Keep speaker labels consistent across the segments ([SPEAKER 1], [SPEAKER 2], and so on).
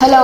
[SPEAKER 1] Hello,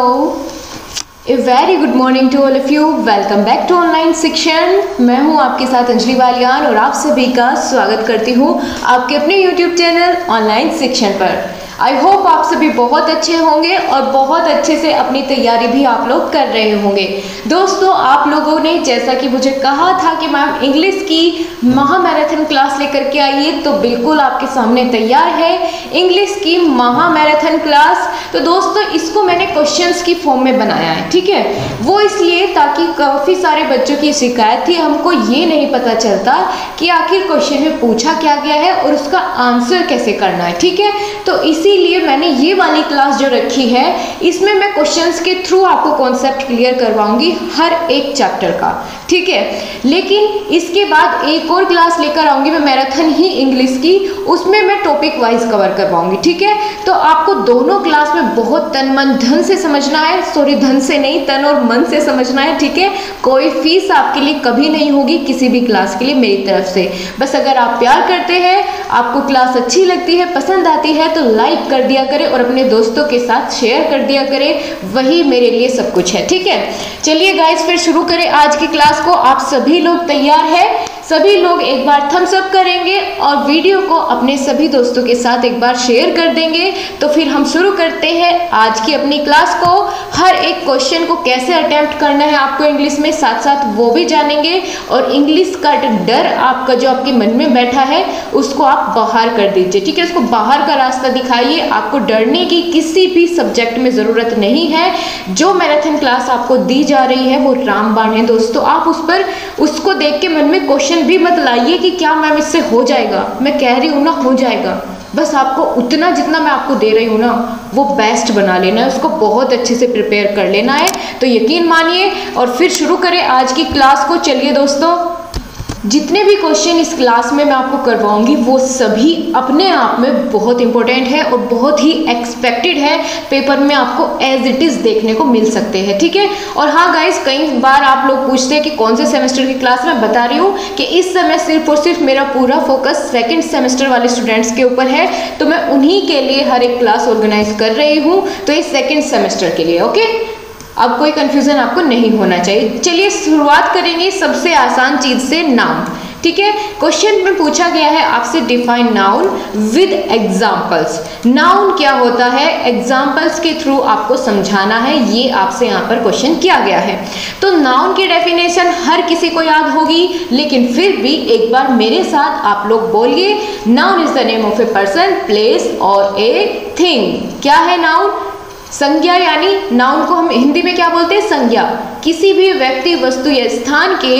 [SPEAKER 1] a very good morning to all of you. Welcome back to online शिक्षण। मैं हूं आपके साथ अंजलि वालियान और आप सभी का स्वागत करती हूं आपके अपने यूट्यूब चैनल ऑनलाइन शिक्षण पर। आई होप आप सभी बहुत अच्छे होंगे और बहुत अच्छे से अपनी तैयारी भी आप लोग कर रहे होंगे। दोस्तों, आप लोगों ने जैसा कि मुझे कहा था कि मैम इंग्लिश की महामैराथन क्लास लेकर के आइए, तो बिल्कुल आपके सामने तैयार है इंग्लिश की महामैराथन क्लास। तो दोस्तों, इसको मैंने क्वेश्चंस की फॉर्म में बनाया है, ठीक है। वो इसलिए ताकि काफ़ी सारे बच्चों की शिकायत थी, हमको ये नहीं पता चलता कि आखिर क्वेश्चन में पूछा क्या गया है और उसका आंसर कैसे करना है, ठीक है। तो इसीलिए मैंने ये वाली क्लास जो रखी है, इसमें मैं क्वेश्चंस के थ्रू आपको कॉन्सेप्ट क्लियर करवाऊंगी हर एक चैप्टर का, ठीक है। लेकिन इसके बाद एक और क्लास लेकर आऊंगी मैं मैराथन ही इंग्लिश की, उसमें मैं टॉपिक वाइज कवर करवाऊंगी, ठीक है। तो आपको दोनों क्लास में बहुत तन मन धन से समझना है, सॉरी धन से नहीं, तन और मन से समझना है, ठीक है। कोई फीस आपके लिए कभी नहीं होगी किसी भी क्लास के लिए मेरी तरफ से। बस अगर आप प्यार करते हैं, आपको क्लास अच्छी लगती है, पसंद आती है, तो लाइक कर दिया करें और अपने दोस्तों के साथ शेयर कर दिया करें, वही मेरे लिए सब कुछ है, ठीक है। चलिए गाइस, फिर शुरू करें आज की क्लास को। आप सभी लोग तैयार हैं? सभी लोग एक बार थम्स अप करेंगे और वीडियो को अपने सभी दोस्तों के साथ एक बार शेयर कर देंगे। तो फिर हम शुरू करते हैं आज की अपनी क्लास को। हर एक क्वेश्चन को कैसे अटेम्प्ट करना है आपको इंग्लिश में, साथ साथ वो भी जानेंगे। और इंग्लिश का डर आपका जो आपके मन में बैठा है, उसको आप बाहर कर दीजिए, ठीक है। उसको बाहर का रास्ता दिखाइए। आपको डरने की किसी भी सब्जेक्ट में ज़रूरत नहीं है। जो मैराथन क्लास आपको दी जा रही है वो रामबाण है दोस्तों। आप उस पर उसको देख के मन में क्वेश्चन भी मत लाइए कि क्या मैम इससे हो जाएगा। मैं कह रही हूँ ना, हो जाएगा। बस आपको उतना जितना मैं आपको दे रही हूँ ना, वो बेस्ट बना लेना है, उसको बहुत अच्छे से प्रिपेयर कर लेना है। तो यकीन मानिए और फिर शुरू करें आज की क्लास को। चलिए दोस्तों, जितने भी क्वेश्चन इस क्लास में मैं आपको करवाऊंगी वो सभी अपने आप में बहुत इंपॉर्टेंट है और बहुत ही एक्सपेक्टेड है। पेपर में आपको एज इट इज़ देखने को मिल सकते हैं, ठीक है। और हाँ गाइस, कई बार आप लोग पूछते हैं कि कौन से सेमेस्टर की क्लास। मैं बता रही हूँ कि इस समय सिर्फ और सिर्फ मेरा पूरा फोकस सेकेंड सेमेस्टर वाले स्टूडेंट्स के ऊपर है। तो मैं उन्हीं के लिए हर एक क्लास ऑर्गेनाइज कर रही हूँ, तो ये सेकेंड सेमेस्टर के लिए, ओके। अब कोई कंफ्यूजन आपको नहीं होना चाहिए। चलिए शुरुआत करेंगे सबसे आसान चीज से, नाउन, ठीक है। क्वेश्चन में पूछा गया है आपसे define noun with examples. Noun क्या होता है, एग्जाम्पल्स के थ्रू आपको समझाना है, ये आपसे यहाँ पर क्वेश्चन किया गया है। तो नाउन की डेफिनेशन हर किसी को याद होगी, लेकिन फिर भी एक बार मेरे साथ आप लोग बोलिए। Noun is the name of a person, place और ए थिंग। क्या है नाउन? संज्ञा, यानी नाउन को हम हिंदी में क्या बोलते हैं? संज्ञा। किसी भी व्यक्ति, वस्तु या स्थान के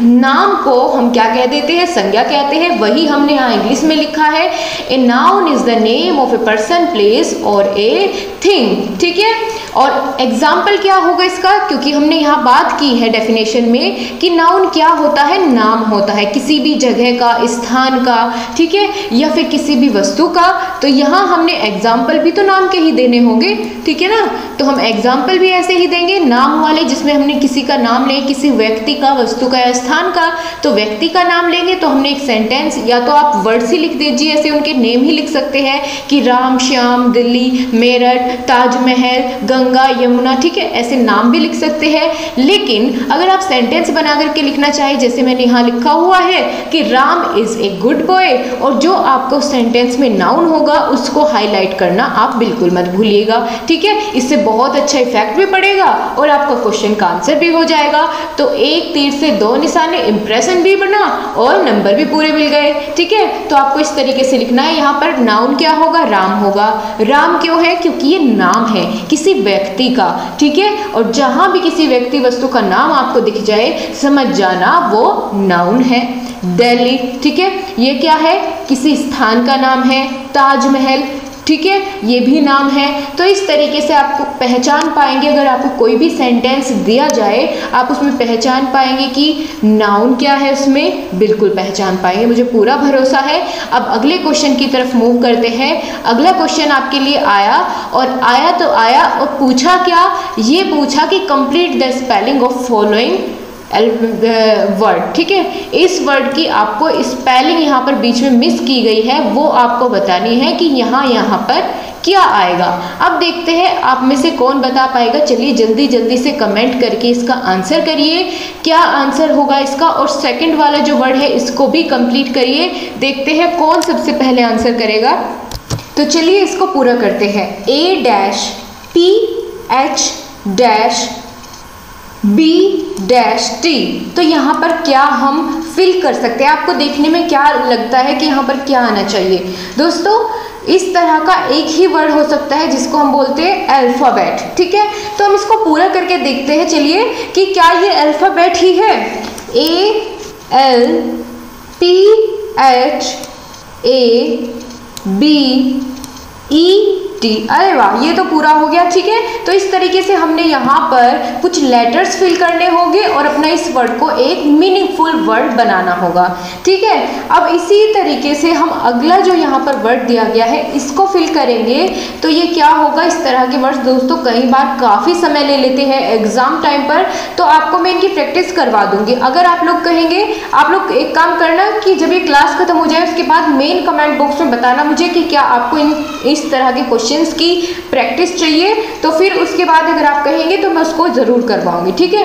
[SPEAKER 1] नाम को हम क्या कह देते हैं? संज्ञा कहते हैं। वही हमने यहाँ इंग्लिश में लिखा है, a noun is the name of a person, place और ए थिंग, ठीक है। और एग्जाम्पल क्या होगा इसका, क्योंकि हमने यहाँ बात की है डेफिनेशन में कि नाउन क्या होता है? नाम होता है किसी भी जगह का, स्थान का, ठीक है, या फिर किसी भी वस्तु का। तो यहाँ हमने एग्जाम्पल भी तो नाम के ही देने होंगे, ठीक है ना। तो हम एग्जाम्पल भी ऐसे ही देंगे नाम वाले, जिसमें हमने किसी का नाम ले, किसी व्यक्ति का, वस्तु का या स्थान का। तो व्यक्ति का नाम लेंगे तो हमने एक सेंटेंस, या तो आप वर्ड्स ही लिख दीजिए, ऐसे उनके नेम ही लिख सकते हैं कि राम, श्याम, दिल्ली, मेरठ, ताजमहल, गंगा, यमुना, ठीक है, ऐसे नाम भी लिख सकते हैं। लेकिन अगर आप सेंटेंस बना करके लिखना चाहे, जैसे मैंने यहाँ लिखा हुआ है कि Ram is a good boy, और जो आपको सेंटेंस में नाउन होगा उसको हाईलाइट करना आप बिल्कुल मत भूलिएगा, ठीक है। इससे बहुत अच्छा इफेक्ट भी पड़ेगा और आपका क्वेश्चन का आंसर भी हो जाएगा। तो एक तीर से दो निशाने, इंप्रेशन भी बना और नंबर भी पूरे मिल गए, ठीक है। तो आपको इस तरीके से लिखना है। यहाँ पर नाउन क्या होगा? राम होगा। राम क्यों है? क्योंकि ये नाम है किसी व्यक्ति का, ठीक है। और जहां भी किसी व्यक्ति, वस्तु का नाम आपको दिख जाए, समझ जाना वो नाउन है। दिल्ली, ठीक है, ये क्या है? किसी स्थान का नाम है। ताजमहल, ठीक है, ये भी नाम है। तो इस तरीके से आपको पहचान पाएंगे, अगर आपको कोई भी सेंटेंस दिया जाए आप उसमें पहचान पाएंगे कि नाउन क्या है, उसमें बिल्कुल पहचान पाएंगे, मुझे पूरा भरोसा है। अब अगले क्वेश्चन की तरफ मूव करते हैं। अगला क्वेश्चन आपके लिए आया, और आया तो आया, और पूछा क्या? ये पूछा कि complete the spelling of following word, ठीक है। इस वर्ड की आपको स्पेलिंग यहाँ पर बीच में मिस की गई है, वो आपको बतानी है कि यहाँ पर क्या आएगा? अब देखते हैं आप में से कौन बता पाएगा। चलिए जल्दी जल्दी से कमेंट करके इसका आंसर करिए, क्या आंसर होगा इसका। और सेकंड वाला जो वर्ड है इसको भी कंप्लीट करिए। देखते हैं कौन सबसे पहले आंसर करेगा। तो चलिए इसको पूरा करते हैं। A-PH-B-T। तो यहाँ पर क्या हम फिल कर सकते हैं? आपको देखने में क्या लगता है कि यहाँ पर क्या आना चाहिए? दोस्तों इस तरह का एक ही वर्ड हो सकता है जिसको हम बोलते हैं अल्फाबेट, ठीक है। तो हम इसको पूरा करके देखते हैं चलिए कि क्या ये अल्फाबेट ही है। ALPHABET। अरे वाह, ये तो पूरा हो गया, ठीक है। तो इस तरीके से हमने यहाँ पर कुछ लेटर्स फिल करने होंगे और अपना इस वर्ड को एक मीनिंगफुल वर्ड बनाना होगा, ठीक है। अब इसी तरीके से हम अगला जो यहाँ पर वर्ड दिया गया है इसको फिल करेंगे। तो ये क्या होगा? इस तरह के वर्ड्स दोस्तों कई बार काफ़ी समय ले लेते हैं एग्जाम टाइम पर, तो आपको मैं इनकी प्रैक्टिस करवा दूंगी। अगर आप लोग कहेंगे, आप लोग एक काम करना कि जब ये क्लास खत्म हो जाए उसके बाद मेन कमेंट बॉक्स में बताना मुझे कि क्या आपको इस तरह के क्वेश्चन की प्रैक्टिस चाहिए। तो फिर उसके बाद अगर आप कहेंगे तो मैं उसको जरूर करवाऊंगी, ठीक है।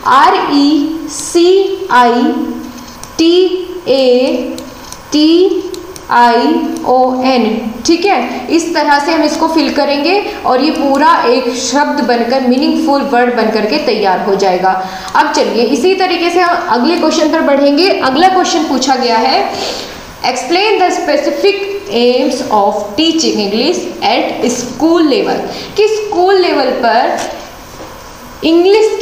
[SPEAKER 1] RECITATION, ठीक है। इस तरह से हम इसको फिल करेंगे और ये पूरा एक शब्द बनकर मीनिंगफुल वर्ड बनकर के तैयार हो जाएगा। अब चलिए इसी तरीके से हम अगले क्वेश्चन पर बढ़ेंगे। अगला क्वेश्चन पूछा गया है, explain the specific AIIMS of teaching English at school level. कि स्कूल लेवल पर इंग्लिश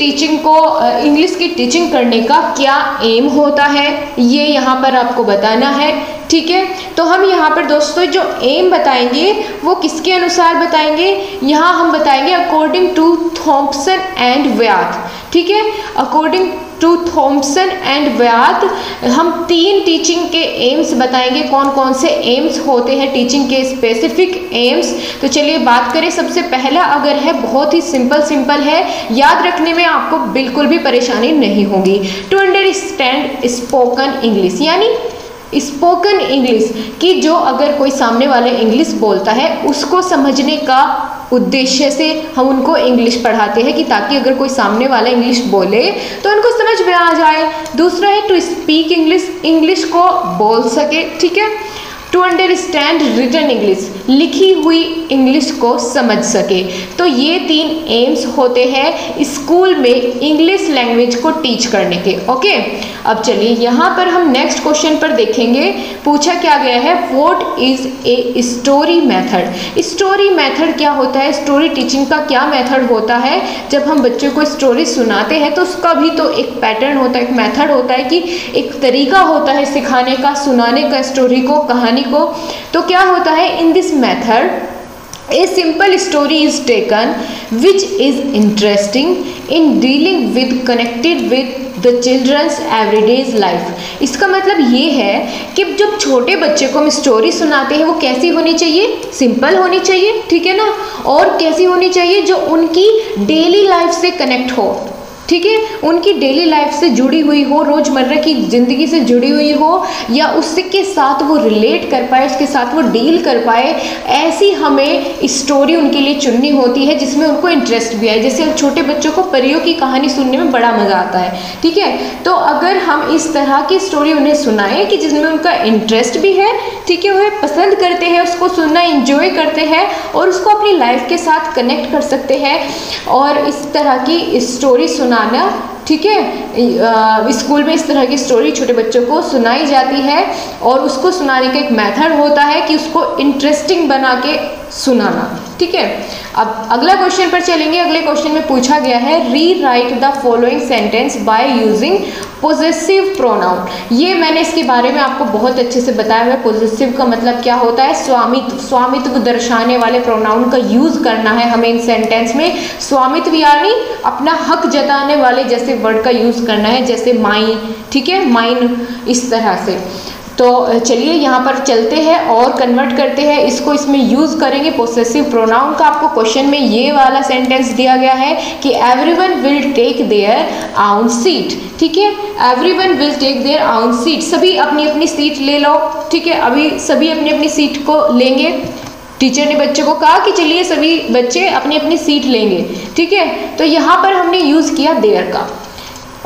[SPEAKER 1] की टीचिंग करने का क्या एम होता है, ये यहाँ पर आपको बताना है, ठीक है। तो हम यहाँ पर दोस्तों जो एम बताएंगे वो किसके अनुसार बताएंगे? यहाँ हम बताएंगे अकॉर्डिंग टू थॉम्पसन एंड व्याथ, ठीक है। अकॉर्डिंग टू थॉम्पसन एंड व्याथ हम 3 टीचिंग के एम्स बताएंगे। कौन कौन से एम्स होते हैं टीचिंग के स्पेसिफिक एम्स? तो चलिए बात करें। सबसे पहला अगर है, बहुत ही सिंपल है, याद रखने में आपको बिल्कुल भी परेशानी नहीं होगी। टू अंडरस्टैंड स्पोकन इंग्लिश, यानी स्पोकन इंग्लिश की जो अगर कोई सामने वाला इंग्लिश बोलता है उसको समझने का उद्देश्य से हम उनको इंग्लिश पढ़ाते हैं कि ताकि अगर कोई सामने वाला इंग्लिश बोले तो उनको समझ में आ जाए। दूसरा है टू स्पीक इंग्लिश, इंग्लिश को बोल सके, ठीक है। टू अंडरस्टैंड रिटन इंग्लिश, लिखी हुई इंग्लिश को समझ सके। तो ये 3 एम्स होते हैं स्कूल में इंग्लिश लैंग्वेज को टीच करने के, ओके। अब चलिए यहाँ पर हम नेक्स्ट क्वेश्चन पर देखेंगे। पूछा क्या गया है, what is a story method. Story method क्या होता है? स्टोरी टीचिंग का क्या मेथड होता है? जब हम बच्चों को स्टोरी सुनाते हैं तो उसका भी तो एक पैटर्न होता है, एक मेथड होता है, कि एक तरीका होता है सिखाने का, सुनाने का, स्टोरी को, कहानी को। तो क्या होता है, in this method A simple story is taken which is interesting in dealing with connected with the children's everyday life। इसका मतलब ये है कि जब छोटे बच्चे को हम स्टोरी सुनाते हैं वो कैसी होनी चाहिए? सिंपल होनी चाहिए, ठीक है ना। और कैसी होनी चाहिए? जो उनकी डेली लाइफ से कनेक्ट हो, ठीक है, उनकी डेली लाइफ से जुड़ी हुई हो, रोजमर्रा की जिंदगी से जुड़ी हुई हो, या उसके साथ वो रिलेट कर पाए, उसके साथ वो डील कर पाए। ऐसी हमें स्टोरी उनके लिए चुननी होती है जिसमें उनको इंटरेस्ट भी आए। जैसे छोटे बच्चों को परियों की कहानी सुनने में बड़ा मज़ा आता है, ठीक है। तो अगर हम इस तरह की स्टोरी उन्हें सुनाएं कि जिसमें उनका इंटरेस्ट भी है, ठीक है, वह पसंद करते हैं, उसको सुनना इंजॉय करते हैं और उसको अपनी लाइफ के साथ कनेक्ट कर सकते हैं, और इस तरह की स्टोरी सुनाना, ठीक है। स्कूल में इस तरह की स्टोरी छोटे बच्चों को सुनाई जाती है और उसको सुनाने का एक मेथड होता है कि उसको इंटरेस्टिंग बना के सुनाना, ठीक है। अब अगला क्वेश्चन पर चलेंगे। अगले क्वेश्चन में पूछा गया है, री right the following sentence by using possessive pronoun. ये मैंने इसके बारे में आपको बहुत अच्छे से बताया हुआ है। पोजेसिव का मतलब क्या होता है? स्वामित्व दर्शाने वाले प्रोनाउन का यूज करना है हमें इन सेंटेंस में। स्वामित्व यानी अपना हक जताने वाले जैसे वर्ड का यूज करना है, जैसे माई, ठीक है, माइन, इस तरह से। तो चलिए यहाँ पर चलते हैं और कन्वर्ट करते हैं इसको, इसमें यूज़ करेंगे पोसेसिव प्रोनाउन का। आपको क्वेश्चन में ये वाला सेंटेंस दिया गया है कि एवरीवन विल टेक देयर आउन सीट, ठीक है। एवरीवन विल टेक देयर आउन सीट, सभी अपनी अपनी सीट ले लो, ठीक है। अभी सभी अपनी अपनी सीट को लेंगे, टीचर ने बच्चों को कहा कि चलिए सभी बच्चे अपनी अपनी सीट लेंगे, ठीक है। तो यहाँ पर हमने यूज़ किया देयर का,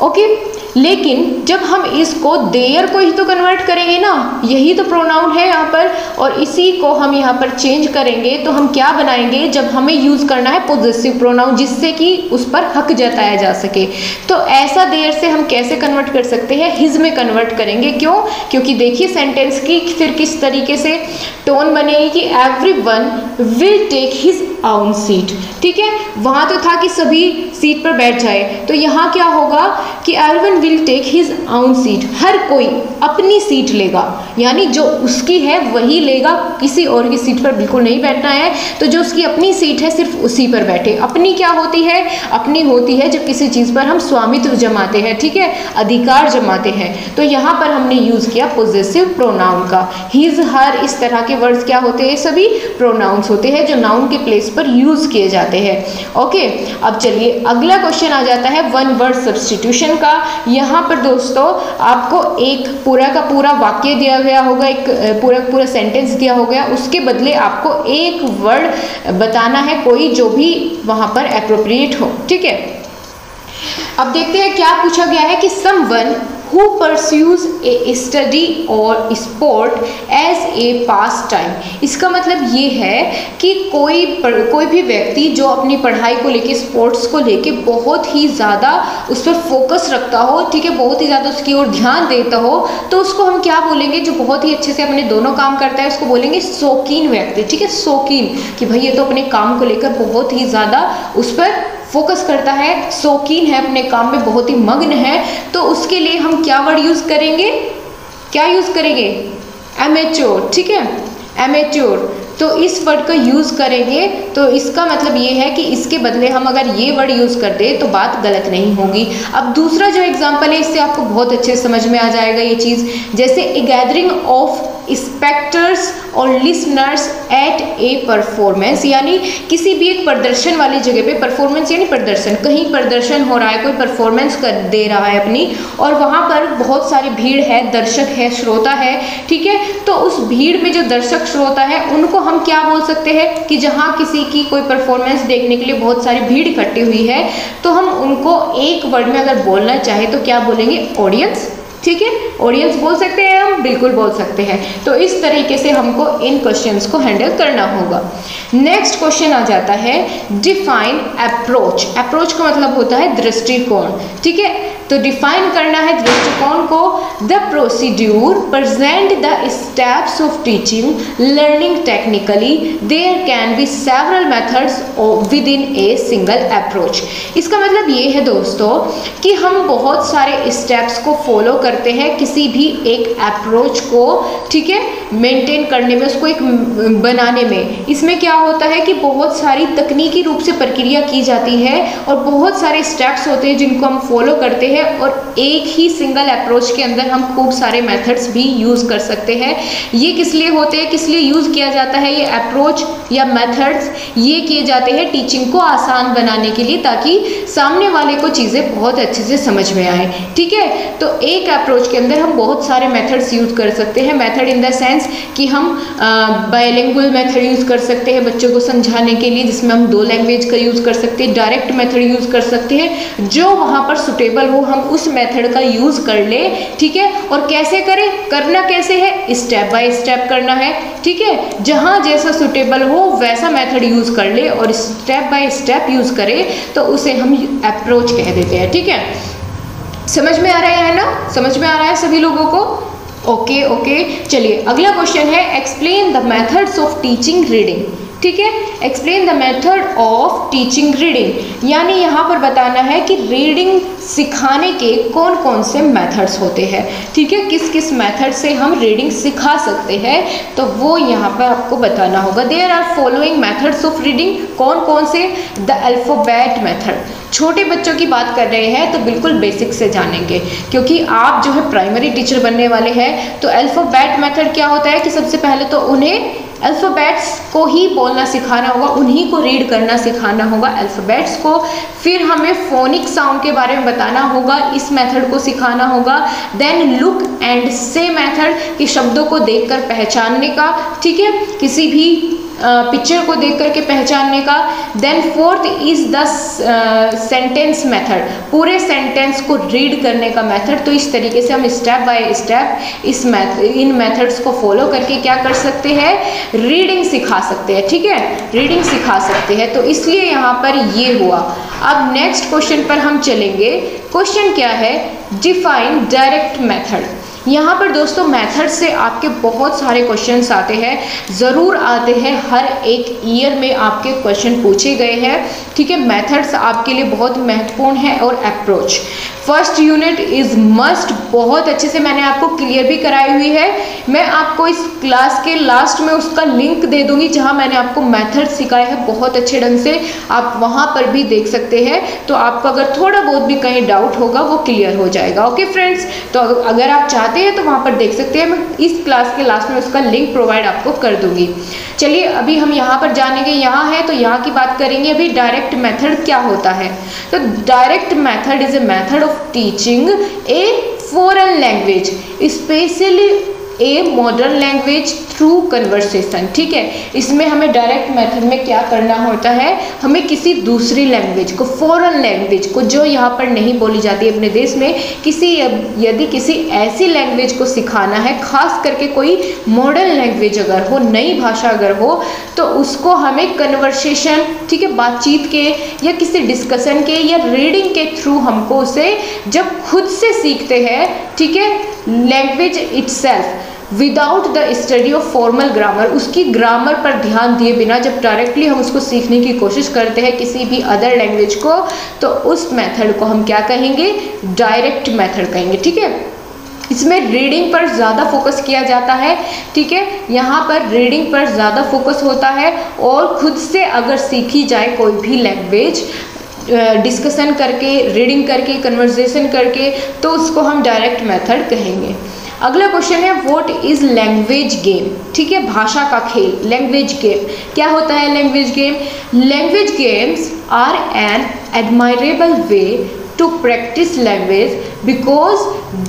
[SPEAKER 1] ओके। लेकिन जब हम इसको देयर को ही तो कन्वर्ट करेंगे ना, यही तो प्रोनाउन है यहाँ पर, और इसी को हम यहाँ पर चेंज करेंगे तो हम क्या बनाएंगे, जब हमें यूज़ करना है पोजेसिव प्रोनाउन जिससे कि उस पर हक जताया जा सके, तो ऐसा देयर से हम कैसे कन्वर्ट कर सकते हैं, हिज में कन्वर्ट करेंगे। क्यों? क्योंकि देखिए सेंटेंस की फिर किस तरीके से टोन बनेगी कि everyone will take his own seat, ठीक है। वहाँ तो था कि सभी सीट पर बैठ जाए, तो यहाँ क्या होगा कि everyone will take his own seat, हर कोई अपनी सीट लेगा, यानी जो उसकी है वही लेगा, किसी और की सीट पर बिल्कुल नहीं बैठना है। तो जो उसकी अपनी सीट है सिर्फ उसी पर बैठे। अपनी क्या होती है? अपनी होती है जब किसी चीज़ पर हम स्वामित्व जमाते हैं, ठीक है, अधिकार जमाते हैं। तो यहाँ पर हमने यूज़ किया पोजेसिव प्रोनाउन का। हिज, हर, इस तरह के वर्ड्स क्या होते हैं? सभी प्रोनाउंस होते हैं जो नाउन के प्लेस पर यूज़ किए जाते हैं, ओके। अब चलिए अगला क्वेश्चन आ जाता है वन वर्ड सब्स्टिट्यूशन का। यहाँ पर दोस्तों आपको एक पूरा का पूरा वाक्य दिया गया होगा, एक पूरा सेंटेंस दिया हो गया, उसके बदले आपको एक वर्ड बताना है कोई जो भी वहाँ पर एप्रोप्रिएट हो, ठीक है। अब देखते हैं क्या पूछा गया है कि someone who pursues a study or sport as a pastime। इसका मतलब ये है कि कोई भी व्यक्ति जो अपनी पढ़ाई को लेके, स्पोर्ट्स को लेके बहुत ही ज़्यादा उस पर फोकस रखता हो, ठीक है, बहुत ही ज़्यादा उसकी ओर ध्यान देता हो, तो उसको हम क्या बोलेंगे? जो बहुत ही अच्छे से अपने दोनों काम करता है उसको बोलेंगे शौकीन व्यक्ति, ठीक है। शौकीन कि भाई ये तो अपने काम को लेकर बहुत ही ज़्यादा उस पर फोकस करता है, शौकीन है, अपने काम में बहुत ही मग्न है। तो उसके लिए हम क्या वर्ड यूज़ करेंगे? क्या यूज़ करेंगे? एमेच्योर, ठीक है, एमेच्योर। तो इस वर्ड का यूज़ करेंगे, तो इसका मतलब ये है कि इसके बदले हम अगर ये वर्ड यूज़ कर दें तो बात गलत नहीं होगी। अब दूसरा जो एग्जाम्पल है इससे आपको बहुत अच्छे समझ में आ जाएगा ये चीज़। जैसे ए गैदरिंग ऑफ स्पेक्टर्स और लिसनर्स एट ए परफॉर्मेंस, यानी किसी भी एक प्रदर्शन वाली जगह पे, परफॉर्मेंस यानी प्रदर्शन, कहीं प्रदर्शन हो रहा है, कोई परफॉर्मेंस कर दे रहा है अपनी, और वहाँ पर बहुत सारी भीड़ है, दर्शक है, श्रोता है, ठीक है। तो उस भीड़ में जो दर्शक श्रोता है उनको हम क्या बोल सकते हैं कि जहाँ किसी की कोई परफॉर्मेंस देखने के लिए बहुत सारी भीड़ इकट्ठी हुई है, तो हम उनको एक वर्ड में अगर बोलना चाहे तो क्या बोलेंगे? ऑडियंस, ठीक है। ऑडियंस बोल सकते हैं हम, बिल्कुल बोल सकते हैं। तो इस तरीके से हमको इन क्वेश्चंस को हैंडल करना होगा। नेक्स्ट क्वेश्चन आ जाता है डिफाइन अप्रोच। अप्रोच का मतलब होता है दृष्टिकोण, ठीक है। तो डिफाइन करना है दृष्टिकोण को। The procedure present the steps of teaching learning technically, there can be several methods within a single approach. इसका मतलब ये है दोस्तों कि हम बहुत सारे स्टेप्स को फॉलो करते हैं किसी भी एक अप्रोच को, ठीक है, मेंटेन करने में, उसको एक बनाने में। इसमें क्या होता है कि बहुत सारी तकनीकी रूप से प्रक्रिया की जाती है और बहुत सारे स्टेप्स होते हैं जिनको हम फॉलो करते हैं, और एक ही सिंगल अप्रोच के अंदर हम खूब सारे मेथड्स भी यूज़ कर सकते हैं। ये किस लिए होते हैं, किस लिए यूज़ किया जाता है ये अप्रोच या मेथड्स? ये किए जाते हैं टीचिंग को आसान बनाने के लिए, ताकि सामने वाले को चीज़ें बहुत अच्छे से समझ में आए, ठीक है। तो एक अप्रोच के अंदर हम बहुत सारे मेथड्स यूज़ कर सकते हैं। मेथड इन द सेंस कि हम बायलिंगुअल मेथड यूज़ कर सकते हैं बच्चों को समझाने के लिए, जिसमें हम 2 लैंग्वेज का यूज़ कर सकते हैं। डायरेक्ट मेथड यूज़ कर सकते हैं, जो वहाँ पर सुटेबल हो हम उस मेथड का यूज़ कर ले, ठीक है। और कैसे करें, करना कैसे है? स्टेप बाय स्टेप करना है, ठीक है। जहाँ जैसा सुटेबल हो वैसा मेथड यूज़ कर ले और स्टेप बाय स्टेप यूज़ करें, तो उसे हम अप्रोच कह देते हैं, ठीक है। समझ में आ रहा है ना? समझ में आ रहा है सभी लोगों को? Okay okay. चलिए अगला क्वेश्चन है explain the methods of teaching reading, ठीक है। Explain the method of teaching reading, यानी यहाँ पर बताना है कि रीडिंग सिखाने के कौन कौन से मेथड्स होते हैं, ठीक है। किस किस मेथड से हम रीडिंग सिखा सकते हैं, तो वो यहाँ पर आपको बताना होगा। There are following methods of reading, कौन कौन से? The alphabet method. छोटे बच्चों की बात कर रहे हैं तो बिल्कुल बेसिक से जानेंगे, क्योंकि आप जो है प्राइमरी टीचर बनने वाले हैं। तो अल्फ़ाबेट मेथड क्या होता है कि सबसे पहले तो उन्हें अल्फ़ाबेट्स को ही बोलना सिखाना होगा, उन्हीं को रीड करना सिखाना होगा अल्फ़ाबेट्स को। फिर हमें फोनिक साउंड के बारे में बताना होगा, इस मेथड को सिखाना होगा। देन लुक एंड से मेथड, कि शब्दों को देखकर पहचानने का, ठीक है। किसी भी पिक्चर को देख करके पहचानने का। Then fourth is the sentence method, पूरे सेंटेंस को रीड करने का मेथड। तो इस तरीके से हम स्टेप बाय स्टेप इन मेथड्स को फॉलो करके क्या कर सकते हैं, रीडिंग सिखा सकते हैं। ठीक है, रीडिंग सिखा सकते हैं। तो इसलिए यहाँ पर ये हुआ। अब नेक्स्ट क्वेश्चन पर हम चलेंगे। क्वेश्चन क्या है, डिफाइन डायरेक्ट मेथड। यहाँ पर दोस्तों मेथड से आपके बहुत सारे क्वेश्चंस आते हैं, ज़रूर आते हैं, हर एक ईयर में आपके क्वेश्चन पूछे गए हैं। ठीक है, मेथड्स आपके लिए बहुत महत्वपूर्ण है। और approach, first unit is must, बहुत अच्छे से मैंने आपको क्लियर भी कराई हुई है। मैं आपको इस क्लास के लास्ट में उसका लिंक दे दूंगी जहाँ मैंने आपको मेथड सिखाया है बहुत अच्छे ढंग से, आप वहाँ पर भी देख सकते हैं। तो आपको अगर थोड़ा बहुत भी कहीं डाउट होगा वो क्लियर हो जाएगा। ओके फ्रेंड्स, तो अगर आप चाहते हैं तो वहाँ पर देख सकते हैं, मैं इस क्लास के लास्ट में उसका लिंक प्रोवाइड आपको कर दूंगी। चलिए अभी हम यहाँ पर जानेंगे, यहाँ है तो यहाँ की बात करेंगे। अभी डायरेक्ट मेथड क्या होता है, तो direct method is a method of teaching a foreign language, specially a modern language through conversation. ठीक है, इसमें हमें डायरेक्ट मेथड में क्या करना होता है, हमें किसी दूसरी लैंग्वेज को, फॉरेन लैंग्वेज को जो यहाँ पर नहीं बोली जाती अपने देश में, यदि किसी ऐसी लैंग्वेज को सिखाना है, खास करके कोई मॉडर्न लैंग्वेज अगर हो, नई भाषा अगर हो, तो उसको हमें कन्वर्सेशन, ठीक है, बातचीत के या किसी डिस्कशन के या रीडिंग के थ्रू हमको उसे जब खुद से सीखते हैं, ठीक है, language itself without the study of formal grammar, उसकी ग्रामर पर ध्यान दिए बिना जब डायरेक्टली हम उसको सीखने की कोशिश करते हैं किसी भी अदर लैंग्वेज को, तो उस मेथड को हम क्या कहेंगे, डायरेक्ट मेथड कहेंगे। ठीक है, इसमें रीडिंग पर ज़्यादा फोकस किया जाता है। ठीक है, यहाँ पर रीडिंग पर ज़्यादा फोकस होता है और खुद से अगर सीखी जाए कोई भी लैंग्वेज डिस्कशन करके, रीडिंग करके, कन्वर्सेशन करके, तो उसको हम डायरेक्ट मेथड कहेंगे। अगला क्वेश्चन है, व्हाट इज लैंग्वेज गेम। ठीक है, भाषा का खेल, लैंग्वेज गेम क्या होता है। Language game, language games are an admirable way to practice language because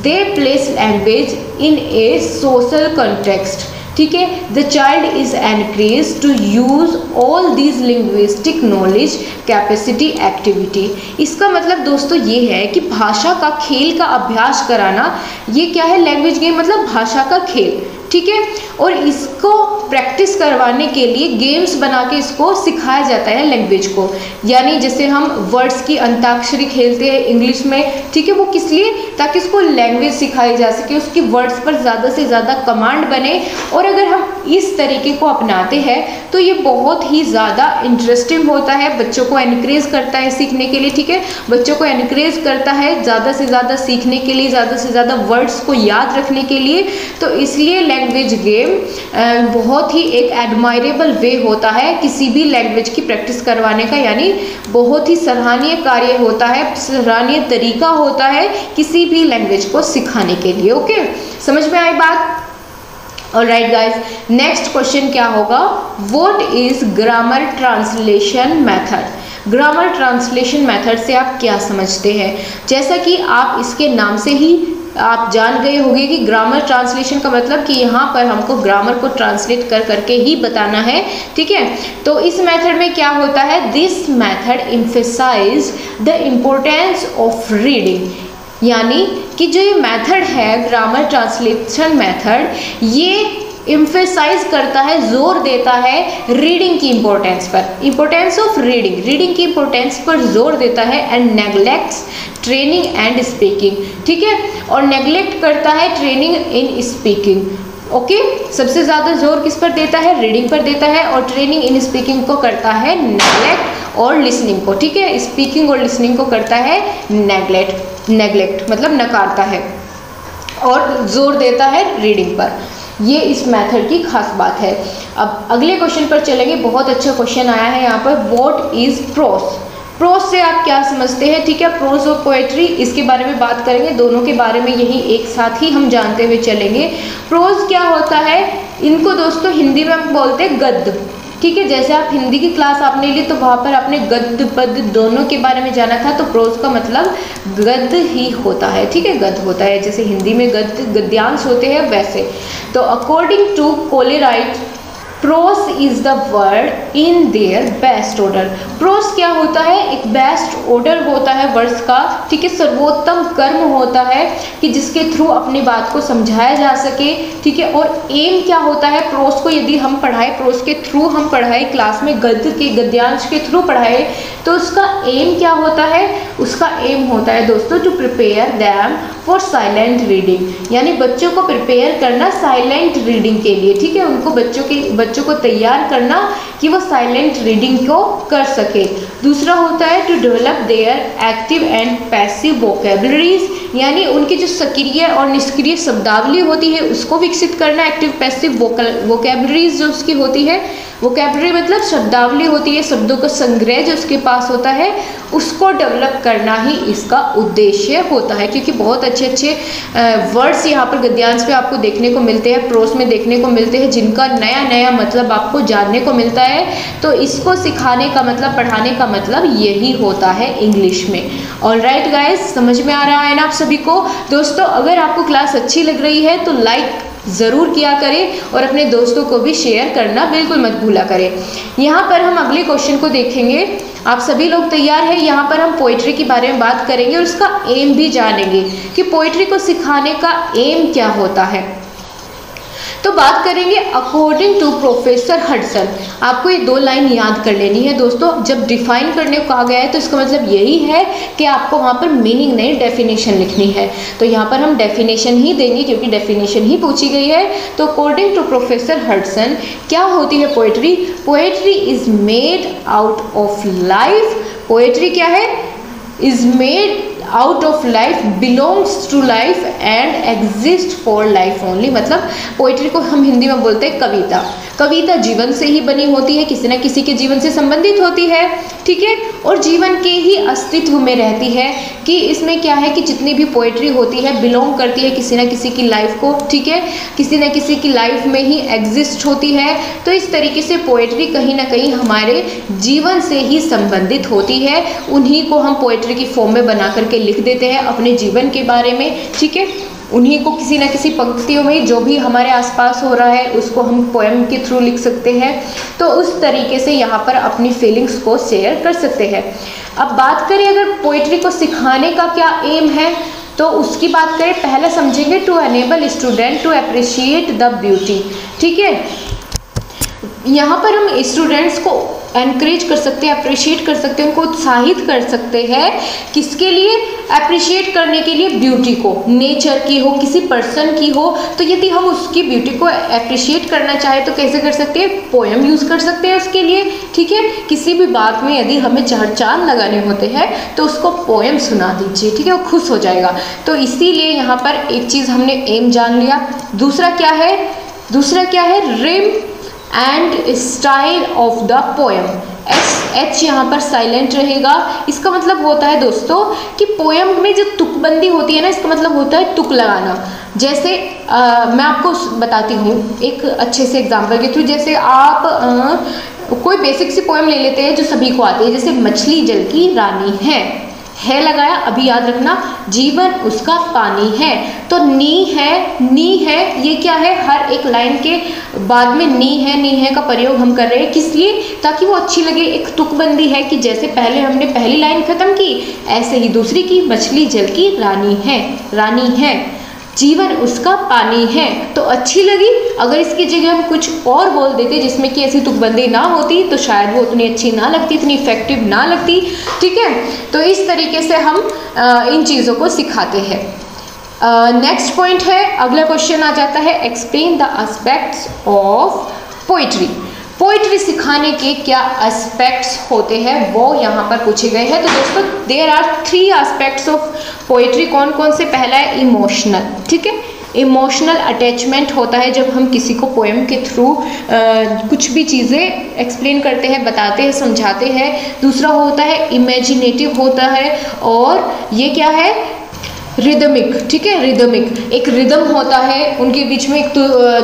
[SPEAKER 1] they place language in a social context. ठीक है, the child is encouraged to use all these linguistic knowledge, capacity, activity. इसका मतलब दोस्तों ये है कि भाषा का खेल का अभ्यास कराना, ये क्या है, लैंग्वेज गेम मतलब भाषा का खेल। ठीक है, और इसको प्रैक्टिस करवाने के लिए गेम्स बना के इसको सिखाया जाता है लैंग्वेज को। यानी जैसे हम वर्ड्स की अंताक्षरी खेलते हैं इंग्लिश में, ठीक है, वो किस लिए, ताकि उसको लैंग्वेज सिखाई जा सके, उसकी वर्ड्स पर ज़्यादा से ज़्यादा कमांड बने। और अगर हम इस तरीके को अपनाते हैं तो ये बहुत ही ज़्यादा इंटरेस्टिंग होता है, बच्चों को एनकरेज करता है सीखने के लिए। ठीक है, बच्चों को एनकरेज करता है ज़्यादा से ज़्यादा सीखने के लिए, ज़्यादा से ज़्यादा वर्ड्स को याद रखने के लिए। तो इसलिए लैंग्वेज गेम बहुत ही एक एडमायरेबल वे होता है किसी भी लैंग्वेज की प्रैक्टिस करवाने का, यानी बहुत ही सराहनीय कार्य होता है, सराहनीय तरीका होता है किसी भी लैंग्वेज को सिखाने के लिए। ओके, समझ में आई बात। ऑलराइट गाइस, नेक्स्ट क्वेश्चन क्या होगा, what is grammar translation method. Grammar translation method से आप क्या समझते हैं। जैसा कि आप इसके नाम से ही आप जान गए होंगे कि ग्रामर ट्रांसलेशन का मतलब कि यहाँ पर हमको ग्रामर को ट्रांसलेट कर करके ही बताना है। ठीक है, तो इस मेथड में क्या होता है, this method emphasise the importance of reading. यानी कि जो ये मेथड है ग्रामर ट्रांसलेशन मेथड, ये एम्फेसाइज करता है, जोर देता है रीडिंग की इम्पोर्टेंस पर, इम्पोर्टेंस ऑफ रीडिंग, रीडिंग की इम्पोर्टेंस पर जोर देता है, and neglects training and speaking. ठीक है, और नेग्लेक्ट करता है ट्रेनिंग इन स्पीकिंग। ओके, सबसे ज़्यादा जोर किस पर देता है, रीडिंग पर देता है, और ट्रेनिंग इन स्पीकिंग को करता है नेग्लेक्ट और लिसनिंग को। ठीक है, स्पीकिंग और लिसनिंग को करता है नेग्लेक्ट, नेग्लेक्ट मतलब नकारता है, और जोर देता है रीडिंग पर। ये इस मेथड की खास बात है। अब अगले क्वेश्चन पर चलेंगे, बहुत अच्छा क्वेश्चन आया है यहाँ पर, व्हाट इज प्रोस। प्रोस से आप क्या समझते हैं। ठीक है, प्रोस और पोएट्री, इसके बारे में बात करेंगे, दोनों के बारे में यही एक साथ ही हम जानते हुए चलेंगे। प्रोस क्या होता है, इनको दोस्तों हिंदी में हम बोलते हैं गद्य। ठीक है, जैसे आप हिंदी की क्लास आपने ली तो वहाँ पर आपने गद्य पद्य दोनों के बारे में जाना था, तो प्रोज का मतलब गद्य ही होता है। ठीक है, गद्य होता है, जैसे हिंदी में गद्य गद्यांश होते हैं वैसे। तो according to Coleridge prose is the word in their best order. Prose क्या होता है? एक बेस्ट ऑर्डर होता है वर्ड्स का, ठीक है, सर्वोत्तम कर्म होता है कि जिसके थ्रू अपनी बात को समझाया जा सके, ठीक है। और एम क्या होता है? प्रोस को यदि हम पढ़ाए, प्रोस के थ्रू हम पढ़ाए, क्लास में गद्यांश के थ्रू पढ़ाए, तो उसका एम क्या होता है? उसका एम होता है दोस्तों to prepare them for silent reading, यानी बच्चों को प्रिपेयर करना साइलेंट रीडिंग के लिए, ठीक है, उनको बच्चों को तैयार करना कि वो साइलेंट रीडिंग को कर सके। दूसरा होता है to develop their active and passive vocabularies, यानी उनकी जो सक्रिय और निष्क्रिय शब्दावली होती है उसको विकसित करना। एक्टिव पैसिव वोकेबलरीज जो उसकी होती है, वोकेबलरी मतलब शब्दावली होती है, शब्दों का संग्रह जो उसके पास होता है उसको डेवलप करना ही इसका उद्देश्य होता है। क्योंकि बहुत अच्छे अच्छे वर्ड्स यहाँ पर गद्यांश में आपको देखने को मिलते हैं, प्रोस में देखने को मिलते हैं, जिनका नया नया मतलब आपको जानने को मिलता है। तो इसको सिखाने का मतलब, पढ़ाने का मतलब यही होता है इंग्लिश में। ऑलराइट गाइस, समझ में आ रहा है ना आप सभी को? दोस्तों, अगर आपको क्लास अच्छी लग रही है तो लाइक ज़रूर किया करें और अपने दोस्तों को भी शेयर करना बिल्कुल मत भूला करें। यहाँ पर हम अगले क्वेश्चन को देखेंगे। आप सभी लोग तैयार हैं? यहाँ पर हम पोइट्री के बारे में बात करेंगे और उसका एम भी जानेंगे कि पोइट्री को सिखाने का एम क्या होता है। तो बात करेंगे अकॉर्डिंग टू प्रोफेसर हडसन। आपको ये 2 लाइन याद कर लेनी है दोस्तों। जब डिफाइन करने को कहा गया है तो इसका मतलब यही है कि आपको वहाँ पर मीनिंग नहीं, डेफिनेशन लिखनी है। तो यहाँ पर हम डेफिनेशन ही देंगे क्योंकि डेफिनेशन ही पूछी गई है। तो अकॉर्डिंग टू प्रोफेसर हडसन क्या होती है poetry? Poetry is made out of life. Poetry क्या है? Is made out of life, belongs to life and exist for life only. मतलब पोइट्री को हम हिंदी में बोलते हैं कविता। कविता जीवन से ही बनी होती है, किसी न किसी के जीवन से संबंधित होती है, ठीक है, और जीवन के ही अस्तित्व में रहती है। कि इसमें क्या है कि जितनी भी पोइट्री होती है बिलोंग करती है किसी न किसी की लाइफ को, ठीक है, किसी न किसी की लाइफ में ही एग्जिस्ट होती है। तो इस तरीके से पोइट्री कहीं ना कहीं हमारे जीवन से ही संबंधित होती है। उन्हीं को हम पोइट्री की फॉर्म में बना करके लिख देते हैं अपने जीवन के बारे में, ठीक है। उन्हीं को किसी न किसी पंक्तियों में जो भी हमारे आसपास हो रहा है उसको हम पोएम के थ्रू लिख सकते हैं। तो उस तरीके से यहाँ पर अपनी फीलिंग्स को शेयर कर सकते हैं। अब बात करें अगर पोइट्री को सिखाने का क्या एम है तो उसकी बात करें, पहले समझेंगे to enable student to appreciate the beauty, ठीक है। यहाँ पर हम स्टूडेंट्स को एनकरेज कर सकते हैं, अप्रिशिएट कर सकते हैं, उनको उत्साहित कर सकते हैं। किसके लिए? अप्रिशिएट करने के लिए ब्यूटी को, नेचर की हो, किसी पर्सन की हो। तो यदि हम उसकी ब्यूटी को अप्रिशिएट करना चाहें तो कैसे कर सकते हैं? पोएम यूज़ कर सकते हैं उसके लिए, ठीक है। किसी भी बात में यदि हमें 4 चांद लगाने होते हैं तो उसको पोएम सुना दीजिए, ठीक है, वो खुश हो जाएगा। तो इसीलिए यहाँ पर एक चीज़ हमने एम जान लिया। दूसरा क्या है? Rhyme and style of the poem. H यहाँ पर साइलेंट रहेगा। इसका मतलब होता है दोस्तों कि पोएम में जो तुकबंदी होती है ना, इसका मतलब होता है तुक लगाना। जैसे मैं आपको बताती हूँ एक अच्छे से एग्जाम्पल के थ्रू। जैसे आप कोई बेसिक सी पोएम ले लेते हैं जो सभी को आती है, जैसे मछली जल की रानी है लगाया, अभी याद रखना, जीवन उसका पानी है। तो नी है, ये क्या है? हर एक लाइन के बाद में नी है का प्रयोग हम कर रहे हैं, किस लिए? ताकि वो अच्छी लगे। एक तुकबंदी है कि जैसे पहले हमने पहली लाइन खत्म की, ऐसे ही दूसरी की, मछली जल की रानी है, जीवन उसका पानी है, तो अच्छी लगी। अगर इसकी जगह हम कुछ और बोल देते जिसमें कि ऐसी तुकबंदी ना होती तो शायद वो उतनी अच्छी ना लगती, इतनी इफेक्टिव ना लगती, ठीक है। तो इस तरीके से हम इन चीज़ों को सिखाते हैं। नेक्स्ट पॉइंट है, अगला क्वेश्चन आ जाता है, explain the aspects of poetry. Poetry सिखाने के क्या एस्पेक्ट्स होते हैं वो यहाँ पर पूछे गए हैं। तो दोस्तों there are 3 aspects of poetry. कौन कौन से? पहला है इमोशनल, ठीक है, इमोशनल अटैचमेंट होता है जब हम किसी को पोएम के थ्रू कुछ भी चीज़ें एक्सप्लेन करते हैं, बताते हैं, समझाते हैं। दूसरा होता है इमेजिनेटिव होता है, और ये क्या है? रिदमिक, ठीक है, रिदमिक, एक रिदम होता है, उनके बीच में एक